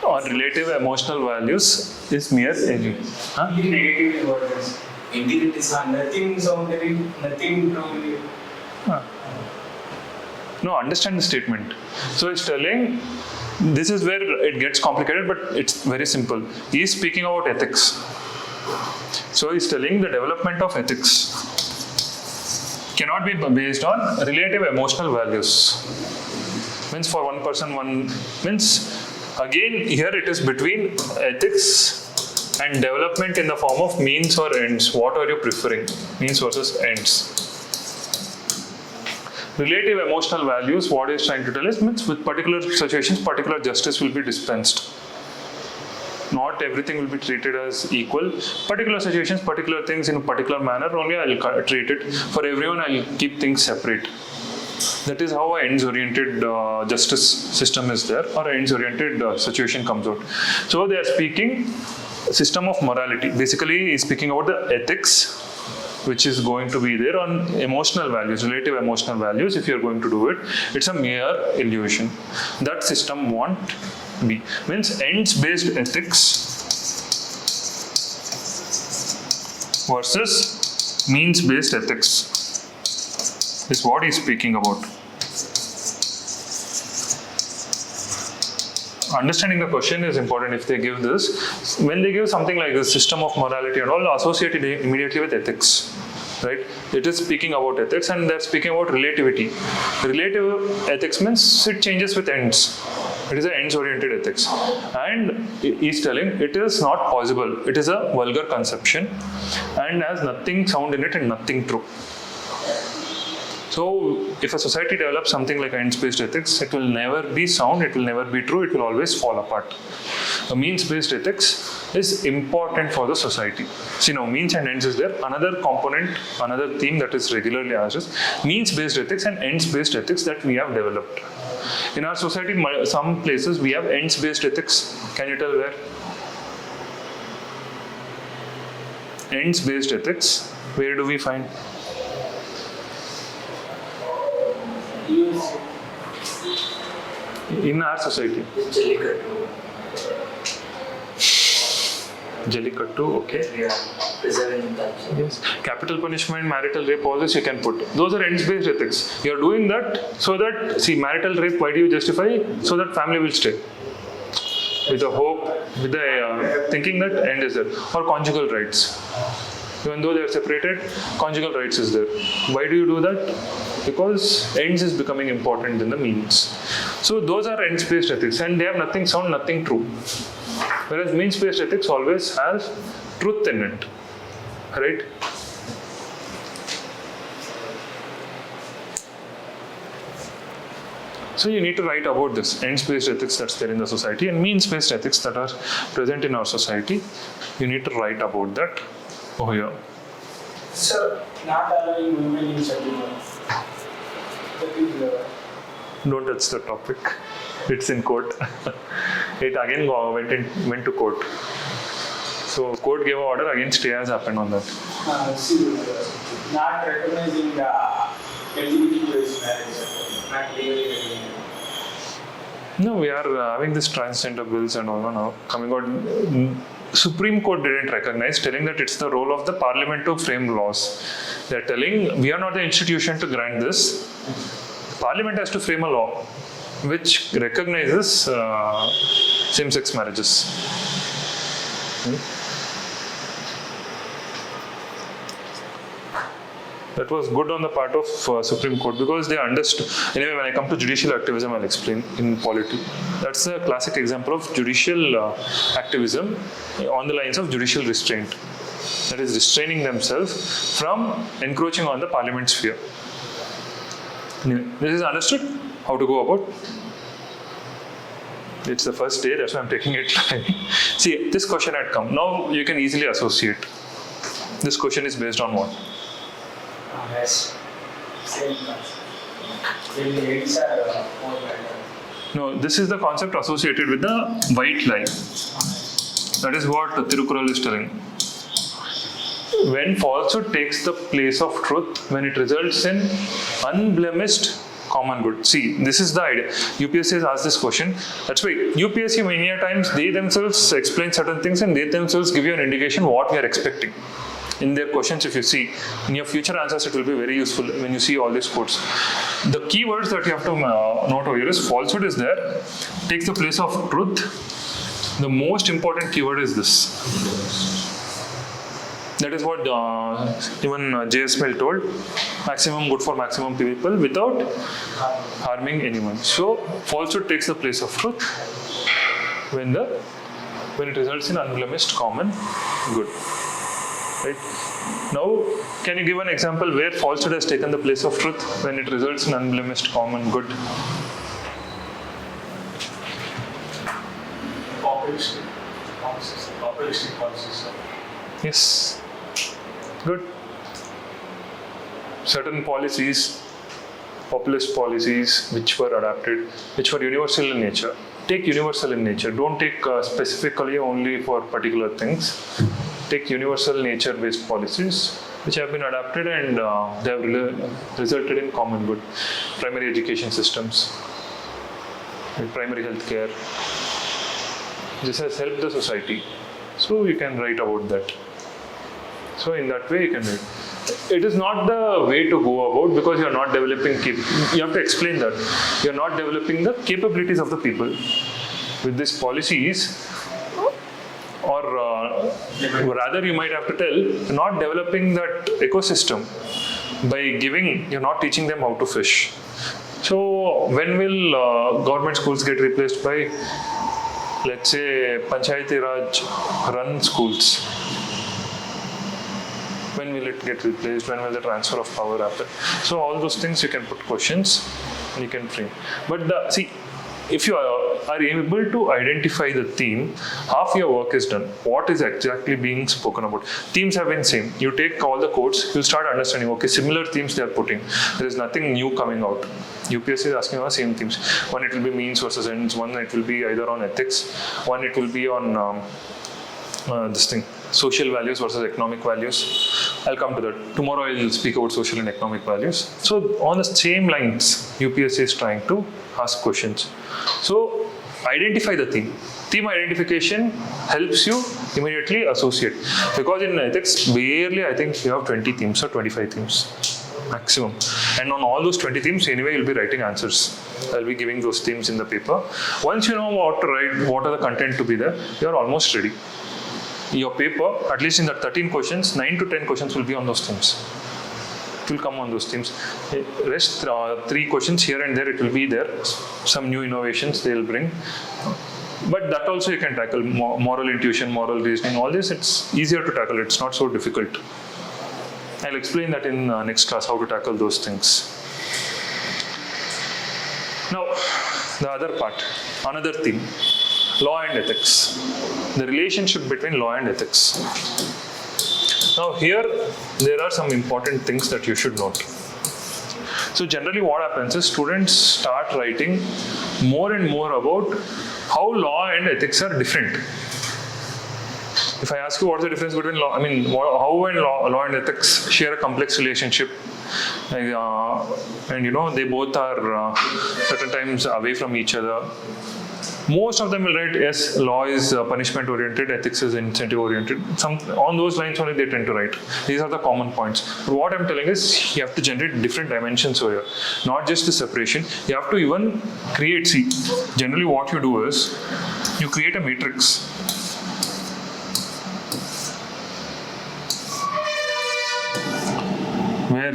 or relative emotional values is mere energy. Huh? Negative words. Integrity is not Nothing sounding, nothing truly. No, understand the statement. So it's telling, this is where it gets complicated, but it's very simple. He is speaking about ethics. So he's telling the development of ethics. cannot be based on relative emotional values. Means for one person, again here it is between ethics and development in the form of means or ends. What are you preferring? Means versus ends. Relative emotional values, what is trying to tell us, means with particular situations, particular justice will be dispensed. Not everything will be treated as equal. Particular situations, particular things in a particular manner, only I will treat it. For everyone, I will keep things separate. That is how an ends-oriented justice system is there, or an ends-oriented situation comes out. So they are speaking system of morality. Basically, he's speaking about the ethics, which is going to be there on emotional values, relative emotional values. If you're going to do it, it's a mere illusion. That system won't be. Means ends-based ethics versus means-based ethics is what he's speaking about. Understanding the question is important if they give this. When they give something like this, system of morality and all, associated immediately with ethics, right? It is speaking about ethics and they're speaking about relativity. Relative ethics means it changes with ends. It is an ends-oriented ethics. And he's telling it is not possible. It is a vulgar conception and has nothing sound in it and nothing true. So, if a society develops something like ends-based ethics, it will never be sound, it will never be true, it will always fall apart. A means-based ethics is important for the society. See now, means and ends is there. Another component, another theme that is regularly asked is means-based ethics and ends-based ethics that we have developed. In our society, some places we have ends-based ethics. Can you tell where? Ends-based ethics, where do we find? In our society. Jallikattu, okay. Yes. Capital punishment, marital rape, all this you can put. Those are ends-based ethics. You are doing that so that, see, marital rape, why do you justify? So that family will stay. With the hope, with the thinking that end is there. Or conjugal rights. Even though they are separated, conjugal rights is there. Why do you do that? Because ends is becoming important than the means. So those are ends-based ethics and they have nothing sound, nothing true. Whereas means-based ethics always has truth in it, right? So you need to write about this ends-based ethics that's there in the society and means-based ethics that are present in our society. You need to write about that over here. Sir, not allowing women in settlement. Don't touch the topic. It's in court. It again went to court. So court gave an order, again stay has happened on that. Not recognizing the LGBT marriage, not legally recognizing. No, we are having this transgender bills and all now coming out. Supreme Court didn't recognize, telling that it's the role of the Parliament to frame laws. They're telling we are not the institution to grant this. Parliament has to frame a law which recognizes same-sex marriages. That was good on the part of Supreme Court because they understood. Anyway, when I come to judicial activism, I'll explain in polity. That's a classic example of judicial activism on the lines of judicial restraint. That is restraining themselves from encroaching on the parliament sphere. Anyway, this is understood how to go about. It's the first day, that's why I'm taking it. See, this question had come. Now you can easily associate. This question is based on what? Yes. Same concept. When the eggs are more better. No, this is the concept associated with the white lie. That is what Tirukkural is telling. When falsehood takes the place of truth, when it results in unblemished common good. See, this is the idea. UPSC has asked this question. That's why UPSC many a times they themselves explain certain things and they themselves give you an indication what we are expecting. In their questions, if you see, in your future answers, it will be very useful when you see all these quotes. The keywords that you have to note over here is falsehood is there, takes the place of truth. The most important keyword is this. That is what even JSML told. Maximum good for maximum people without harming anyone. So falsehood takes the place of truth when it results in unblemished common good. Right? Now, can you give an example where falsehood has taken the place of truth when it results in unblemished common good? Population policies. Yes. Good. Certain policies, populist policies, which were adapted, which were universal in nature. Take universal in nature. Don't take specifically only for particular things. Take universal nature-based policies, which have been adapted and they have resulted in common good. Primary education systems, primary health care. This has helped the society. So you can write about that. So in that way you can write. It is not the way to go about because you are not developing, you have to explain that. You are not developing the capabilities of the people. With these policies, or rather you might have to tell, you're not developing that ecosystem by giving, you're not teaching them how to fish. So when will government schools get replaced by, let's say, Panchayati Raj run schools? When will it get replaced? When will the transfer of power happen? So all those things you can put questions and you can frame. But see, if you are able to identify the theme, half your work is done. What is exactly being spoken about? Themes have been same. You take all the codes, you start understanding, okay, similar themes they are putting. There is nothing new coming out. UPSC is asking about same themes. One it will be means versus ends, one it will be either on ethics, one it will be on social values versus economic values. I'll come to that. Tomorrow I'll speak about social and economic values. So on the same lines, UPSC is trying to ask questions. So identify the theme. Theme identification helps you immediately associate. Because in ethics, barely I think you have 20 themes or 25 themes maximum. And on all those 20 themes, anyway, you'll be writing answers. I'll be giving those themes in the paper. Once you know what to write, what are the content to be there, you're almost ready. Your paper, at least in the 13 questions, 9 to 10 questions will be on those themes. It will come on those themes. Rest 3 questions here and there, it will be there. Some new innovations they'll bring. But that also you can tackle. Moral intuition, moral reasoning, all this, it's easier to tackle. It's not so difficult. I'll explain that in next class, how to tackle those things. Now, the other part, another theme. Law and ethics. The relationship between law and ethics. Now here, there are some important things that you should note. So generally what happens is students start writing more and more about how law and ethics are different. If I ask you what's the difference between law, how and law and ethics share a complex relationship, and they both are certain times away from each other. Most of them will write, yes, law is punishment oriented, ethics is incentive oriented. On those lines only they tend to write. These are the common points. But what I'm telling is, you have to generate different dimensions over here. Not just the separation. You have to even create, generally what you do is, you create a matrix. Where,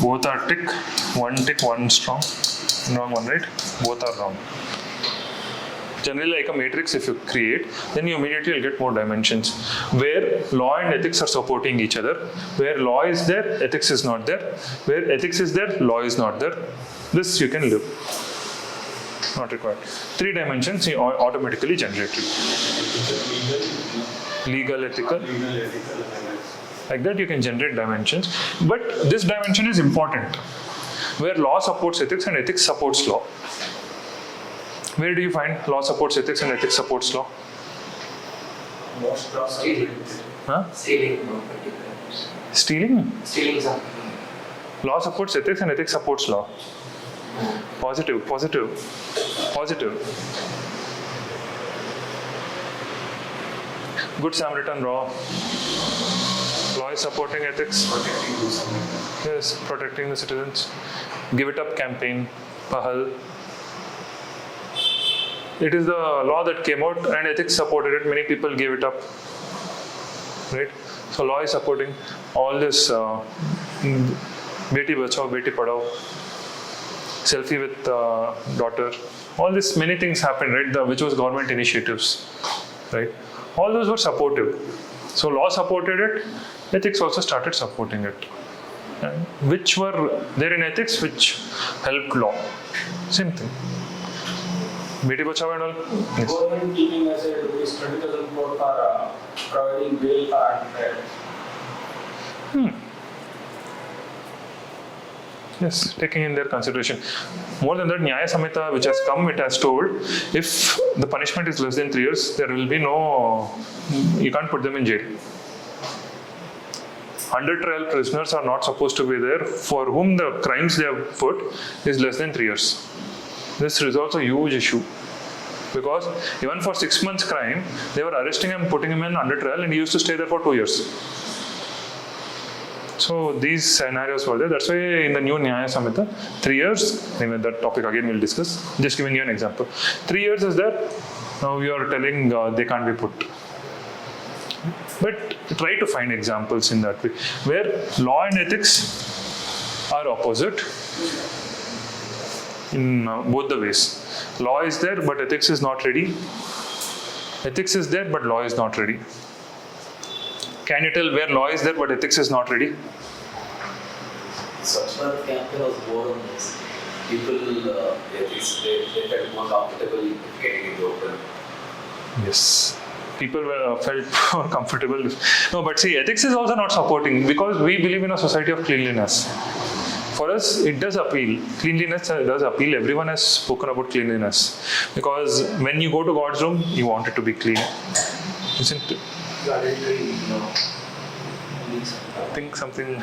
both are tick, one strong, wrong one, right? Both are wrong. Generally, like a matrix, if you create, then you immediately will get more dimensions. Where law and ethics are supporting each other. Where law is there, ethics is not there. Where ethics is there, law is not there. This you can live. Not required. 3 dimensions you automatically generated. Legal, ethical. Like that you can generate dimensions. But this dimension is important. Where law supports ethics and ethics supports law. Where do you find law supports ethics and ethics supports law? Stealing. Huh? Stealing. Stealing? Stealing something. Law supports ethics and ethics supports law. Positive. Good Samaritan law. Law is supporting ethics. Yes, protecting the citizens. Give it up campaign. Pahal. It is the law that came out and ethics supported it. Many people gave it up. Right? So law is supporting all this Beti Bachao, Beti Padhao, selfie with daughter. All this, many things happened, right? Which was government initiatives, right? All those were supportive. So law supported it, ethics also started supporting it. And which were there in ethics, which helped law. Same thing. Beti Bachao and all. Yes. Government giving us a rupees 20,000 crore for providing bail for unfair. Yes, taking in their consideration. More than that, Nyaya Samhita, which has come, it has told, if the punishment is less than 3 years, there will be no, you can't put them in jail. Under trial prisoners are not supposed to be there for whom the crimes they have put is less than 3 years. This resolves a huge issue. Because even for 6 months crime, they were arresting him, putting him in under trial, and he used to stay there for 2 years. So these scenarios were there. That's why in the new Nyaya Samhita, 3 years, anyway, that topic again we'll discuss. Just giving you an example. 3 years is there. Now you are telling they can't be put. But try to find examples in that way, where law and ethics are opposite in both the ways. Law is there, but ethics is not ready. Ethics is there, but law is not ready. Can you tell where law is there, but ethics is not ready? Swachh Bharat campaign was more on this. People, they felt more comfortable getting in the open. Yes. People felt more comfortable. No, but see, ethics is also not supporting because we believe in a society of cleanliness. For us, it does appeal. Cleanliness does appeal. Everyone has spoken about cleanliness. Because when you go to God's room, you want it to be clean. Isn't it? I think something,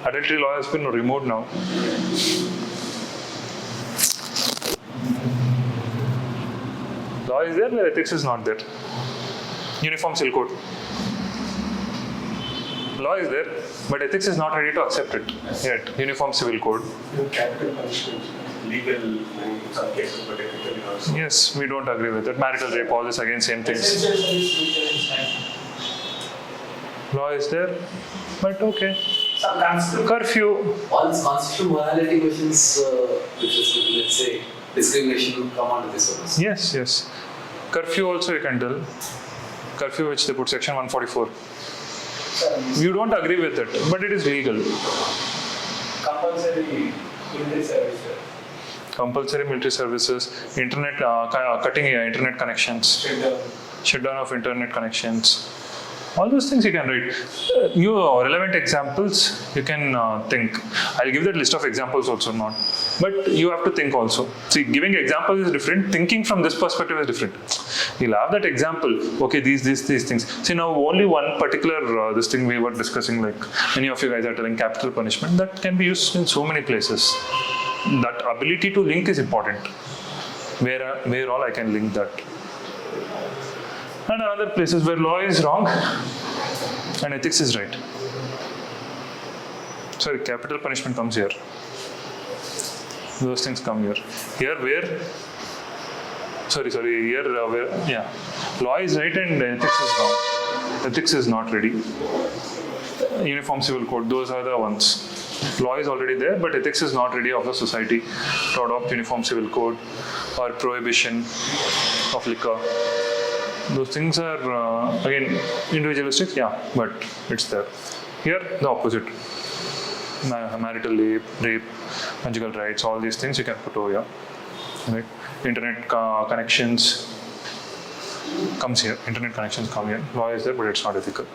adultery law has been removed now. Law is there, where ethics is not there. Uniform Civil Code. Law is there, but ethics is not ready to accept it yet. Uniform Civil Code. Capital punishment, legal in some cases, but ethically also. Yes, we don't agree with it. Marital rape, all this again, same things. Essential service maintenance Law is there, but okay. some constitutional Curfew. All these constitutional morality questions, which is, let's say, discrimination will come under this one. Yes, yes. Curfew also you can tell. Curfew, which they put section 144. service, You don't agree with it, but it is legal. compulsory military service, Compulsory military services, internet, cutting internet connections, shutdown of internet connections. All those things you can write. New relevant examples you can think. I'll give that list of examples also not. But you have to think also. See, giving examples is different. Thinking from this perspective is different. You'll have that example. Okay, these things. See, now only one particular this thing we were discussing, like many of you guys are telling capital punishment, that can be used in so many places. That ability to link is important. Where all I can link that. And other places where law is wrong and ethics is right. Sorry, capital punishment comes here. Those things come here. Here where? Sorry, here where? Yeah. Law is right and ethics is wrong. Ethics is not ready. Uniform Civil Code, those are the ones. Law is already there, but ethics is not ready of the society to adopt Uniform Civil Code or prohibition of liquor. Those things are, again, individualistic, yeah, but it's there. Here, the opposite. Marital rape, conjugal rights, all these things you can put over here. Right? Internet connections comes here. Internet connections come here. Law is there, but it's not ethical.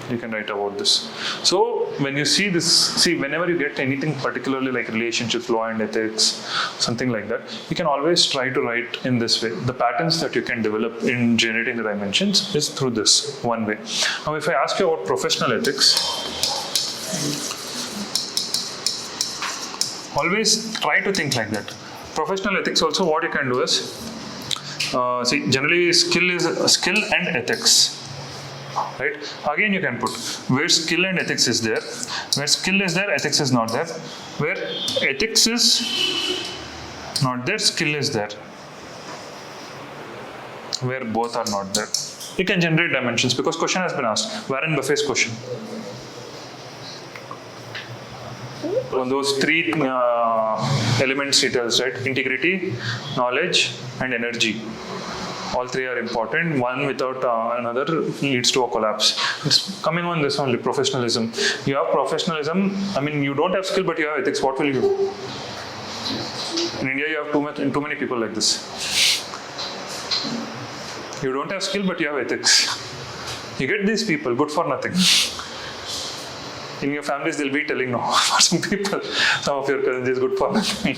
You can write about this. So when you see this, whenever you get anything particularly like relationships, law and ethics, something like that, you can always try to write in this way. The patterns that you can develop in generating the dimensions is through this one way. Now if I ask you about professional ethics, always try to think like that. Professional ethics also, what you can do is, generally skill and ethics. Right? Again, you can put where skill and ethics is there. Where skill is there, ethics is not there. Where ethics is not there, skill is there. Where both are not there. You can generate dimensions because question has been asked. Warren Buffett's question. On those three elements he tells, right? Integrity, knowledge, and energy. All three are important. One without another leads to a collapse. It's coming on this only, professionalism. You have professionalism, I mean, you don't have skill, but you have ethics. What will you do? In India, you have too many people like this. You don't have skill, but you have ethics. You get these people, good for nothing. In your families, they'll be telling no. For some people, some of your cousins is good for nothing.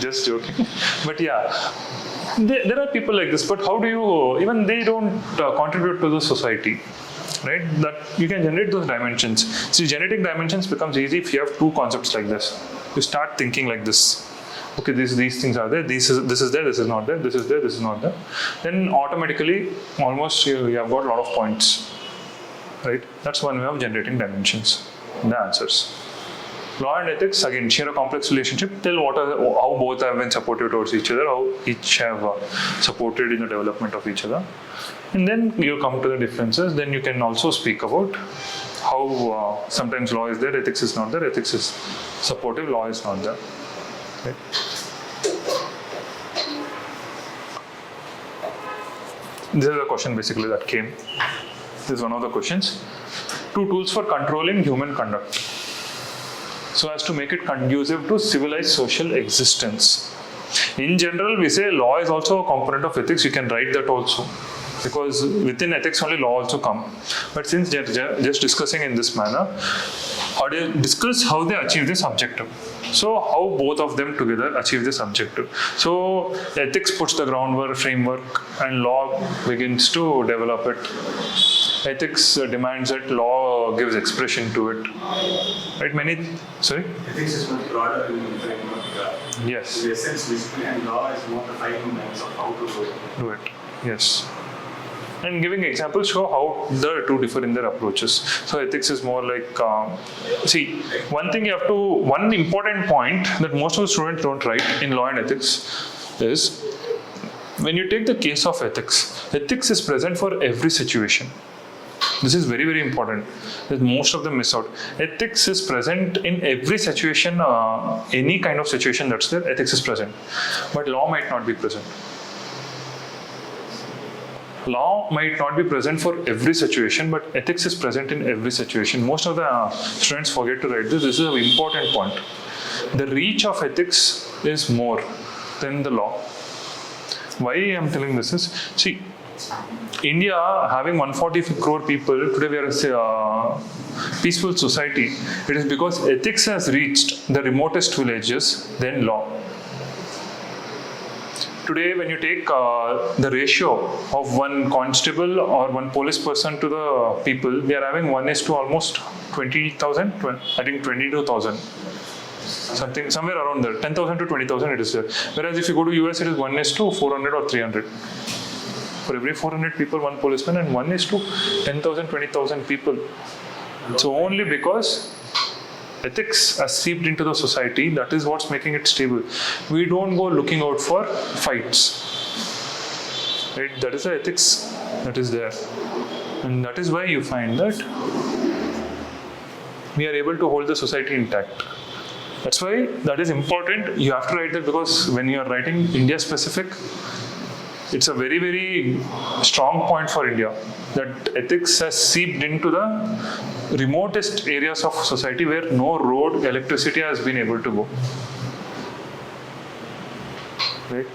Just joking. But yeah, there are people like this. But how do you, even they don't contribute to the society, right? That you can generate those dimensions. See, generating dimensions becomes easy if you have two concepts like this. You start thinking like this. Okay, these things are there. This is there. This is not there. This is there. This is not there. Then automatically, almost you have got a lot of points. Right? That's one way of generating dimensions in the answers. Law and ethics, again, share a complex relationship. Tell how both have been supportive towards each other, how each have supported in the development of each other. And then you come to the differences. Then you can also speak about how sometimes law is there, ethics is not there, ethics is supportive, law is not there. Right? This is a question basically that came. This is one of the questions. 2 tools for controlling human conduct, so as to make it conducive to civilized social existence. In general, we say law is also a component of ethics. You can write that also, because within ethics only law also come. But since just discussing in this manner, how do you discuss how they achieve this objective? So how both of them together achieve this objective. So ethics puts the groundwork, framework, and law begins to develop it. Ethics demands it, law gives expression to it. Right? Sorry? Ethics is much broader in framework. Yes. The essence basically, and law is more the fighting lines of how to do it. Yes. And giving examples show how the two differ in their approaches. So ethics is more like, one important point that most of the students don't write in law and ethics is, when you take the case of ethics, ethics is present for every situation. This is very, very important, that most of them miss out. Ethics is present in every situation, any kind of situation that's there, ethics is present. But law might not be present. Law might not be present for every situation, but ethics is present in every situation. Most of the students forget to write this. This is an important point. The reach of ethics is more than the law. Why I am telling this is, see, India having 140 crore people, today we are a peaceful society. It is because ethics has reached the remotest villages than law. Today, when you take the ratio of one constable or one police person to the people, we are having 1:1 to almost 20,000, I think 22,000. Somewhere around there, 10,000 to 20,000 it is there. Whereas if you go to US, it is 1:400 or 300. For every 400 people, one policeman, and 1:10,000, 20,000 people. So only because ethics are seeped into the society, that is what's making it stable. We don't go looking out for fights. Right? That is the ethics that is there. And that is why you find that we are able to hold the society intact. That's why that is important. You have to write that, because when you are writing India specific, it's a very, very strong point for India, that ethics has seeped into the remotest areas of society where no road, electricity has been able to go. Right?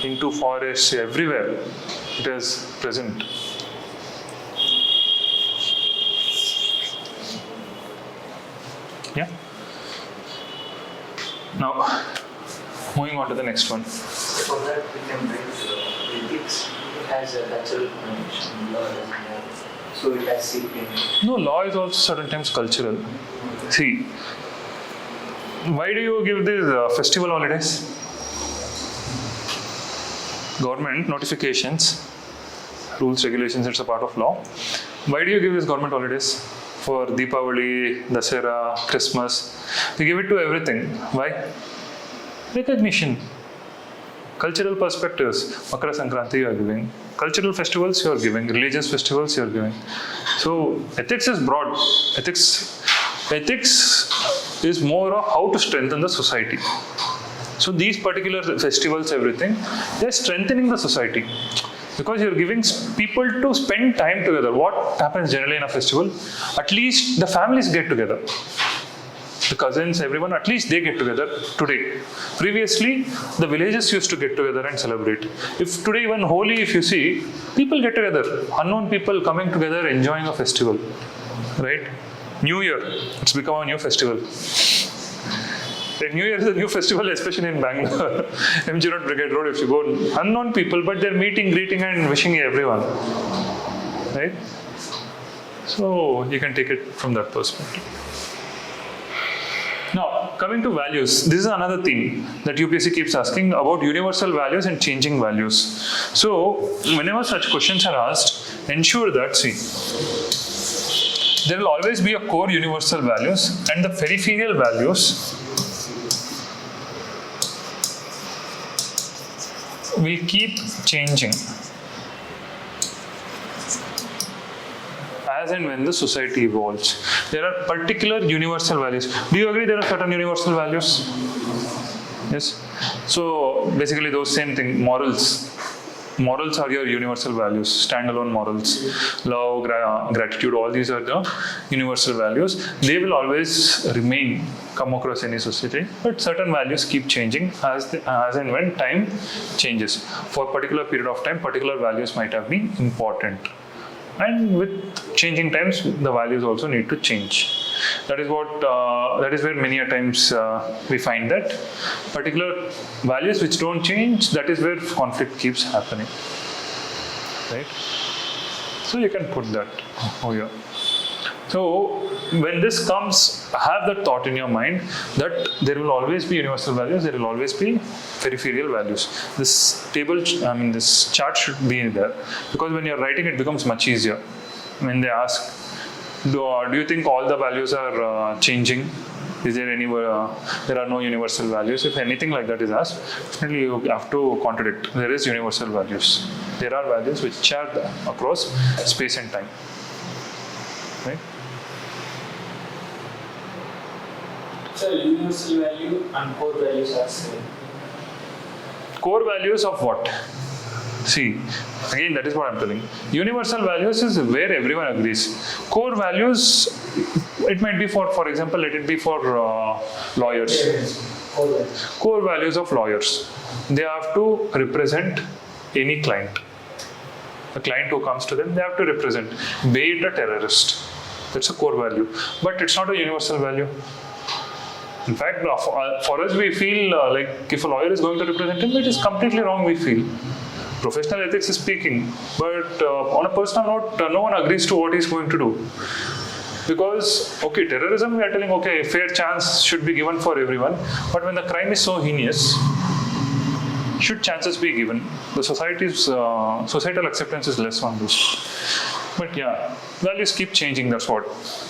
Into forests, everywhere it is present. Yeah. Now, moving on to the next one. For that, we can write ethics has a cultural connotation, law doesn't have. So it has seeped in. No, law is also certain times cultural. See, why do you give these festival holidays? Government notifications, rules, regulations, it's a part of law. Why do you give these government holidays? For Deepavali, Dasera, Christmas. We give it to everything. Why? Recognition. Cultural perspectives, Makara Sankranti you are giving. Cultural festivals you are giving. Religious festivals you are giving. So ethics is broad. Ethics is more of how to strengthen the society. So these particular festivals, everything, they're strengthening the society. Because you're giving people to spend time together. What happens generally in a festival? At least the families get together. The cousins, everyone, at least they get together today. Previously, the villages used to get together and celebrate. If today, even Holi, if you see, people get together. Unknown people coming together, enjoying a festival. Right? New Year, it's become a new festival. New Year is a new festival, especially in Bangalore. MG Road, Brigade Road, if you go, unknown people, but they're meeting, greeting and wishing everyone. Right? So you can take it from that perspective. Now, coming to values, this is another theme that UPSC keeps asking about universal values and changing values. So, whenever such questions are asked, ensure that, there will always be a core universal values and the peripheral values will keep changing as and when the society evolves. There are particular universal values. Do you agree there are certain universal values? Yes. So basically those same thing, morals. Morals are your universal values, standalone morals. Love, gratitude, all these are the universal values. They will always remain, come across any society, but certain values keep changing as and when time changes. For a particular period of time, particular values might have been important. And with changing times, the values also need to change. That is what. That is where many a times we find that particular values which don't change. That is where conflict keeps happening. Right. So you can put that over here. So when this comes, have that thought in your mind that there will always be universal values. There will always be peripheral values. This table, this chart should be there, because when you're writing, it becomes much easier. When they ask, do you think all the values are changing? Is there any, there are no universal values? If anything like that is asked, definitely you have to contradict. There is universal values. There are values which are across space and time. Right? So universal value and core values are same. Core values of what? See, again, that is what I'm telling. Universal values is where everyone agrees. Core values, it might be for example, let it be for lawyers. Core values of lawyers. They have to represent any client. The client who comes to them, they have to represent. Be it a terrorist. That's a core value. But it's not a universal value. In fact, for us, we feel like if a lawyer is going to represent him, it is completely wrong, we feel. Professional ethics is speaking, but on a personal note, no one agrees to what he's going to do. Because, okay, terrorism, we are telling, okay, fair chance should be given for everyone, but when the crime is so heinous, should chances be given? The societal acceptance is less on this. But yeah, values keep changing, that's what.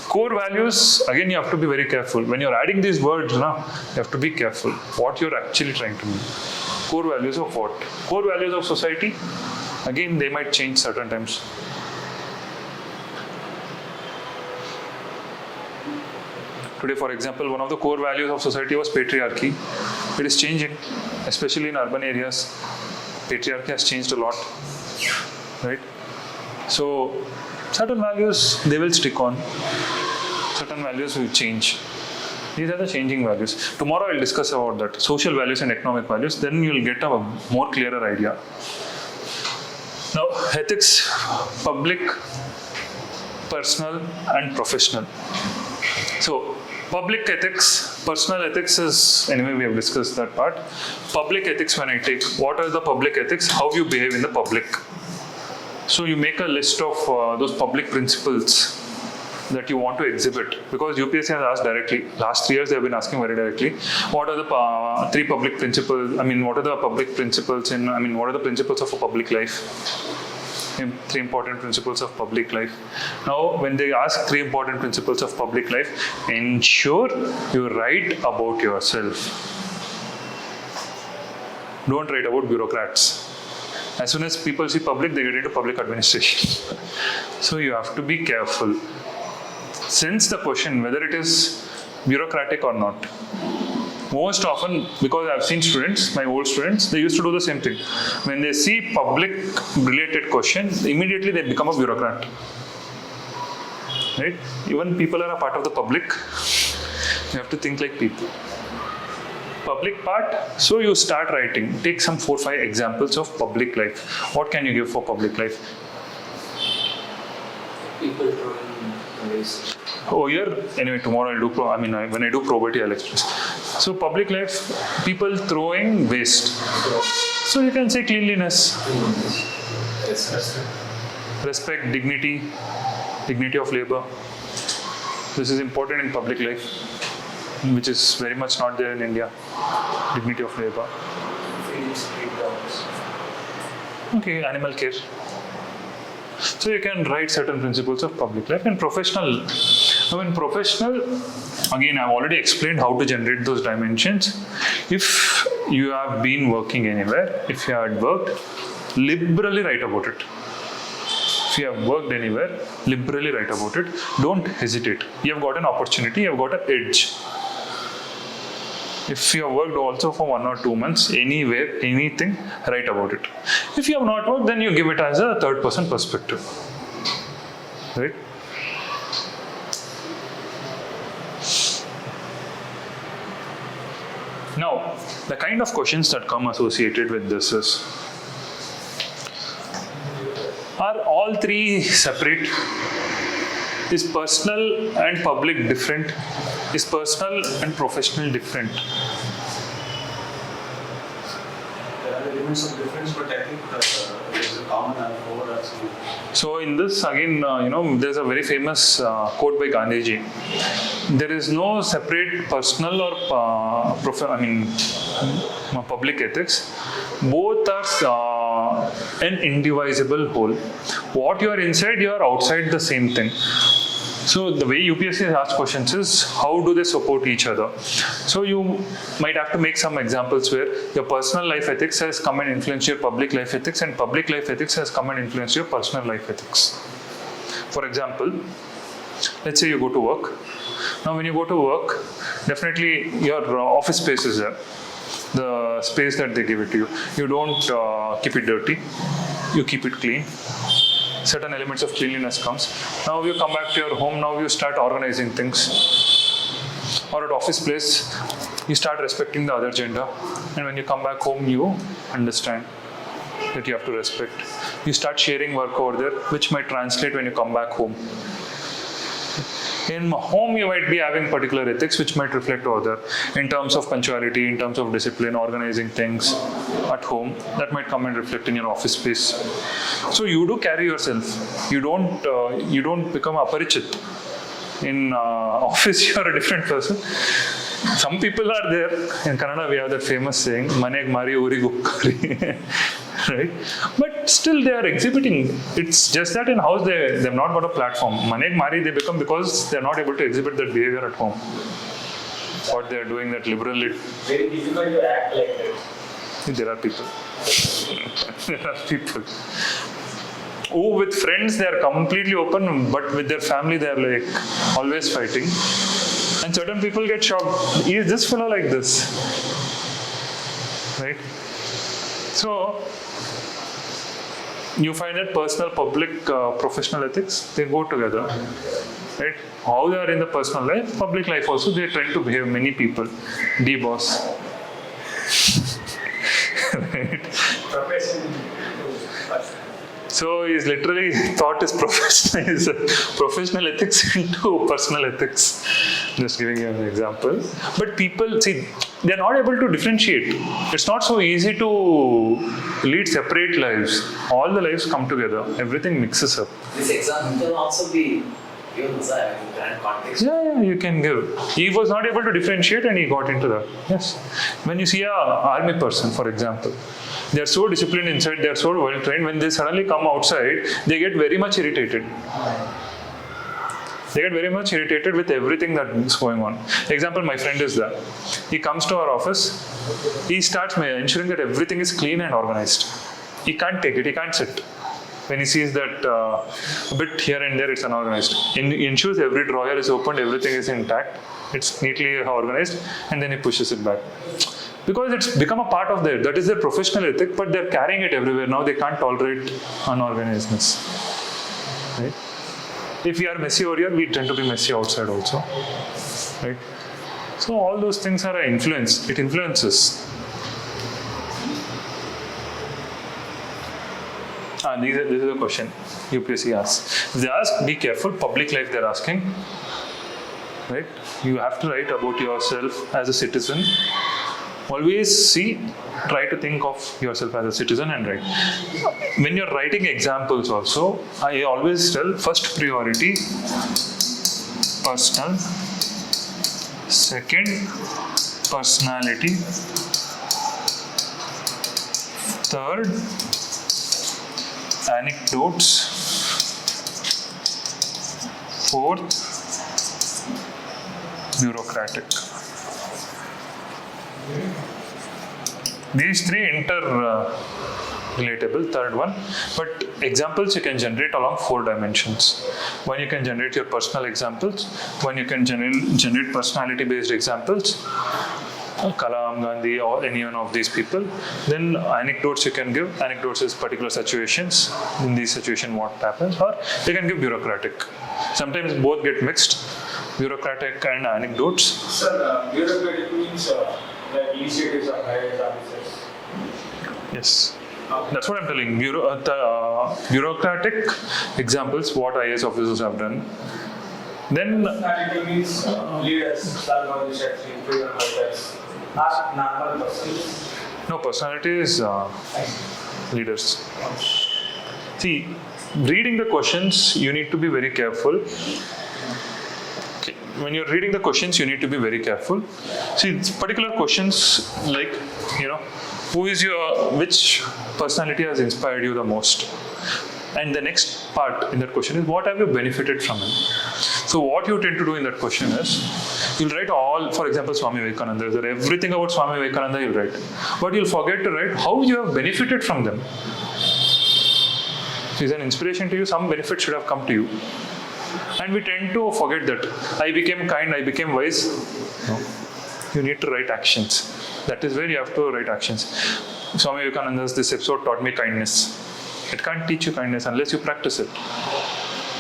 Core values, again, you have to be very careful. When you're adding these words, you have to be careful what you're actually trying to mean. Core values of what? Core values of society, again, they might change certain times. Today, for example, one of the core values of society was patriarchy. It is changing, especially in urban areas. Patriarchy has changed a lot, right? So, certain values, they will stick on. Certain values will change. These are the changing values. Tomorrow I'll discuss about that. Social values and economic values. Then you'll get a more clearer idea. Now, ethics, public, personal and professional. So, public ethics, personal ethics is, anyway we have discussed that part. Public ethics, when I take, what are the public ethics? How you behave in the public. So you make a list of those public principles that you want to exhibit, because UPSC has asked directly. Last 3 years they have been asking very directly, what are the 3 public principles? What are the public principles in? What are the principles of a public life? 3 important principles of public life. Now, when they ask 3 important principles of public life, ensure you write about yourself. Don't write about bureaucrats. As soon as people see public, they get into public administration. So you have to be careful. Since the question, whether it is bureaucratic or not, most often, because I've seen students, my old students, they used to do the same thing. When they see public related question, immediately they become a bureaucrat. Right? Even people are a part of the public. You have to think like people. Public part, so you start writing. Take some 4-5 examples of public life. What can you give for public life? People throwing waste. Oh, anyway, tomorrow I'll do, when I do probity, I'll express. So public life, people throwing waste. So you can say cleanliness. Respect, dignity of labor. This is important in public life, which is very much not there in India. Dignity of labor. Feeding street dogs. Okay, animal care. So you can write certain principles of public life and professional. Now in professional, again I've already explained how to generate those dimensions. If you have been working anywhere, if you had worked, liberally write about it. If you have worked anywhere, liberally write about it. Don't hesitate. You have got an opportunity, you have got an edge. If you have worked also for 1 or 2 months, anywhere, anything, write about it. If you have not worked, then you give it as a third person perspective. Right? Now, the kind of questions that come associated with this is, are all three separate? Is personal and public different? Is personal and professional different? There are elements of difference, but I think there's a common overarching. So in this, again, there's a very famous quote by Gandhiji. There is no separate personal or public ethics. Both are an indivisible whole. What you are inside, you are outside the same thing. So the way UPSC has asked questions is, how do they support each other? So you might have to make some examples where your personal life ethics has come and influenced your public life ethics, and public life ethics has come and influenced your personal life ethics. For example, let's say you go to work. Now when you go to work, definitely your office space is there. The space that they give it to you. You don't keep it dirty. You keep it clean. Certain elements of cleanliness comes. Now you come back to your home, now you start organizing things. Or at office place, you start respecting the other gender. And when you come back home, you understand that you have to respect. You start sharing work over there, which might translate when you come back home. In home, you might be having particular ethics which might reflect over there in terms of punctuality, in terms of discipline, organizing things at home. That might come and reflect in your office space. So you do carry yourself. You don't become aparichit. In office, you are a different person. Some people are there. In Kannada, we have that famous saying, "Maneg mari uri gukkari." Right? But still they are exhibiting. It's just that in house they've not got a platform. Maneg mari they become because they're not able to exhibit that behavior at home. What they're doing that liberally. Very difficult to act like that. There are people. There are people. Oh, with friends they are completely open, but with their family they are like always fighting. And certain people get shocked. Is this fellow like this? Right? So, you find that personal, public, professional ethics, they go together. Right? How they are in the personal life, public life also, they tend to behave many people. D-boss. Right? So he's literally thought his professional ethics into personal ethics. Just giving you an example. But people, see, they're not able to differentiate. It's not so easy to lead separate lives. All the lives come together. Everything mixes up. This example can also be given in grand context. Yeah, you can give. He was not able to differentiate and he got into that. Yes. When you see an army person, for example, they are so disciplined inside, they are so well trained. When they suddenly come outside, they get very much irritated. They get very much irritated with everything that is going on. Example, my friend is there. He comes to our office. He starts ensuring that everything is clean and organized. He can't take it. He can't sit. When he sees that a bit here and there, it's unorganized. He ensures every drawer is opened, everything is intact, it's neatly organized, and then he pushes it back. Because it's become a part of that is their professional ethic, but they're carrying it everywhere. Now they can't tolerate unorganizedness. Right? If we are messy over here, we tend to be messy outside also. Right? So all those things are an influence. It influences. This is a question UPSC asks. If they ask, be careful, public life they're asking. Right? You have to write about yourself as a citizen. Always try to think of yourself as a citizen and write. When you're writing examples also, I always tell first priority, personal, second, personality, third, anecdotes, fourth, bureaucratic. These three relatable, third one, but examples you can generate along 4 dimensions. One, you can generate your personal examples. One, you can generate personality based examples, Kalam, Gandhi, or any one of these people. Then anecdotes you can give. Anecdotes is particular situations. In this situation, what happens? Or you can give bureaucratic. Sometimes both get mixed, bureaucratic and anecdotes. Sir, bureaucratic means the initiatives of IAS officers. Yes. That's what I'm telling. Bureaucratic examples, what IAS officers have done. Then Personality means leaders, freedom fighters, not normal persons. no, personality is leaders. See, reading the questions, you need to be very careful. Okay. When you're reading the questions, you need to be very careful. See, particular questions like, which personality has inspired you the most? And the next part in that question is, what have you benefited from him? So what you tend to do in that question is, you'll write all, for example, Swami Vivekananda, everything about Swami Vivekananda you'll write. But you'll forget to write how you have benefited from them. If he's an inspiration to you, some benefit should have come to you. And we tend to forget that. I became kind, I became wise. No. You need to write actions. That is where you have to write actions. Swami Vivekananda's this episode taught me kindness. It can't teach you kindness unless you practice it.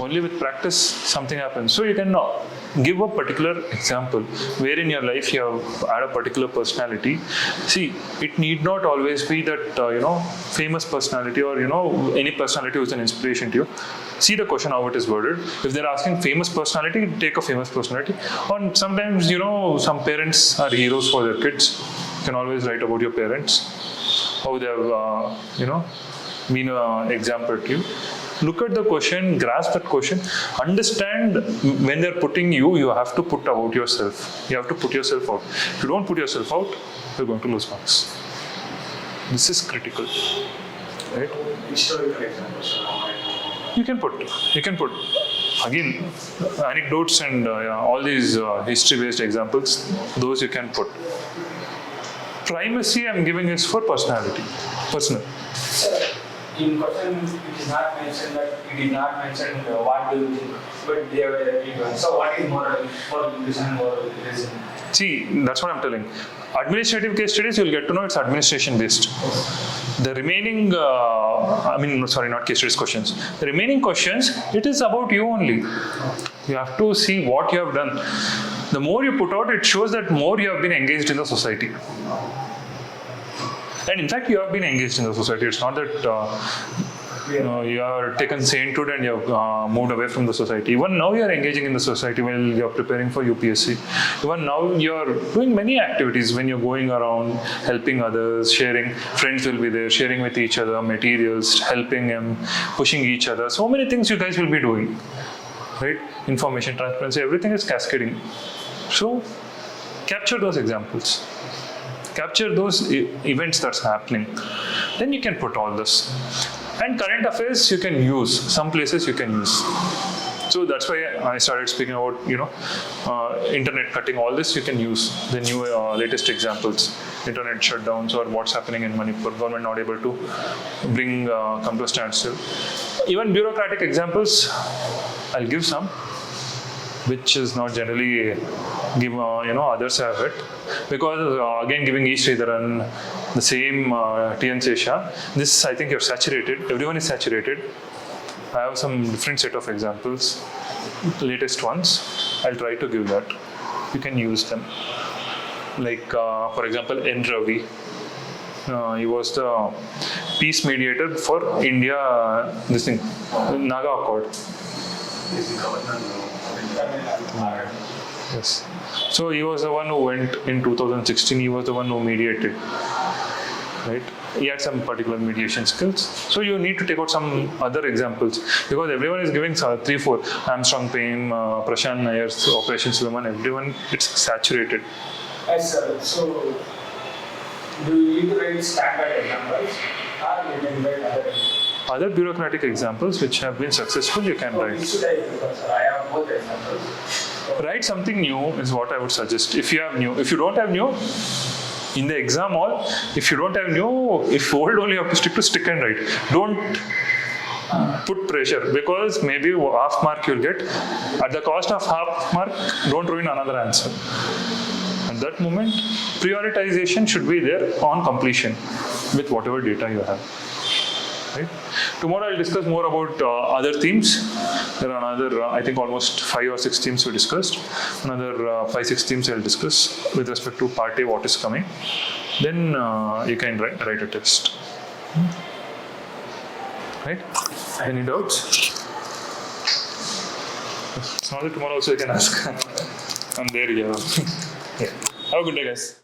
Only with practice, something happens. So you can give a particular example where in your life you have had a particular personality. See, it need not always be that, famous personality or, any personality who's an inspiration to you. See the question, how it is worded. If they're asking famous personality, take a famous personality. Or sometimes, some parents are heroes for their kids. You can always write about your parents, how they have, been an example to you. Look at the question, grasp that question, understand when they're putting you have to put about yourself. You have to put yourself out. If you don't put yourself out, you're going to lose marks. This is critical. Right? Historical examples. You can put again anecdotes and all these history-based examples. Those you can put. Primacy I'm giving is for personality, personal. Sir, in question it is not mentioned what do you think, but they have directly done. So what is moral reason? See, that's what I'm telling. Administrative case studies, you'll get to know it's administration based. The remaining, not case studies questions. The remaining questions, it is about you only. You have to see what you have done. The more you put out, it shows that more you have been engaged in the society. And in fact, you have been engaged in the society. It's not that you are taken sainthood and you have moved away from the society. Even now you are engaging in the society while you are preparing for UPSC. Even now you are doing many activities when you're going around, helping others, sharing. Friends will be there, sharing with each other, materials, helping them, pushing each other. So many things you guys will be doing. Right? Information, transparency, everything is cascading. So capture those examples. Capture those events that's happening. Then you can put all this. And current affairs you can use. Some places you can use. So that's why I started speaking about, internet cutting. All this you can use the new latest examples, internet shutdowns or what's happening in Manipur, government not able to bring come to a standstill. Even bureaucratic examples, I'll give some, which is not generally give others have it, because again giving each Sridharan the same TN Sesha, this I think you're saturated. Everyone is saturated. I have some different set of examples, latest ones. I'll try to give that. You can use them. Like for example, N. Ravi. He was the peace mediator for India. This thing, Naga Accord. Yes. So he was the one who went in 2016. He was the one who mediated, right? He had some particular mediation skills. So you need to take out some other examples, because everyone is giving 3-4. Armstrong Payne, Prashant Nayar's Operation Suleiman. Everyone, it's saturated. Yes, sir. So, do you need to write standard examples or you can write other examples? Other bureaucratic examples which have been successful, you can write. Should I, because I have both examples. Write something new is what I would suggest. If you have new, if you don't have new, in the exam hall, if you don't have new, if old only, you have to stick and write. Don't put pressure, because maybe half mark you'll get. At the cost of half mark, don't ruin another answer. At that moment, prioritization should be there on completion with whatever data you have. Right? Tomorrow I'll discuss more about other themes. There are another, I think almost 5 or 6 themes we discussed. Another 5-6 themes I'll discuss with respect to part A, what is coming. Then you can write a test. Right? Any doubts? It's not that tomorrow also you can ask. I'm there, yeah. Yeah. Have a good day, guys.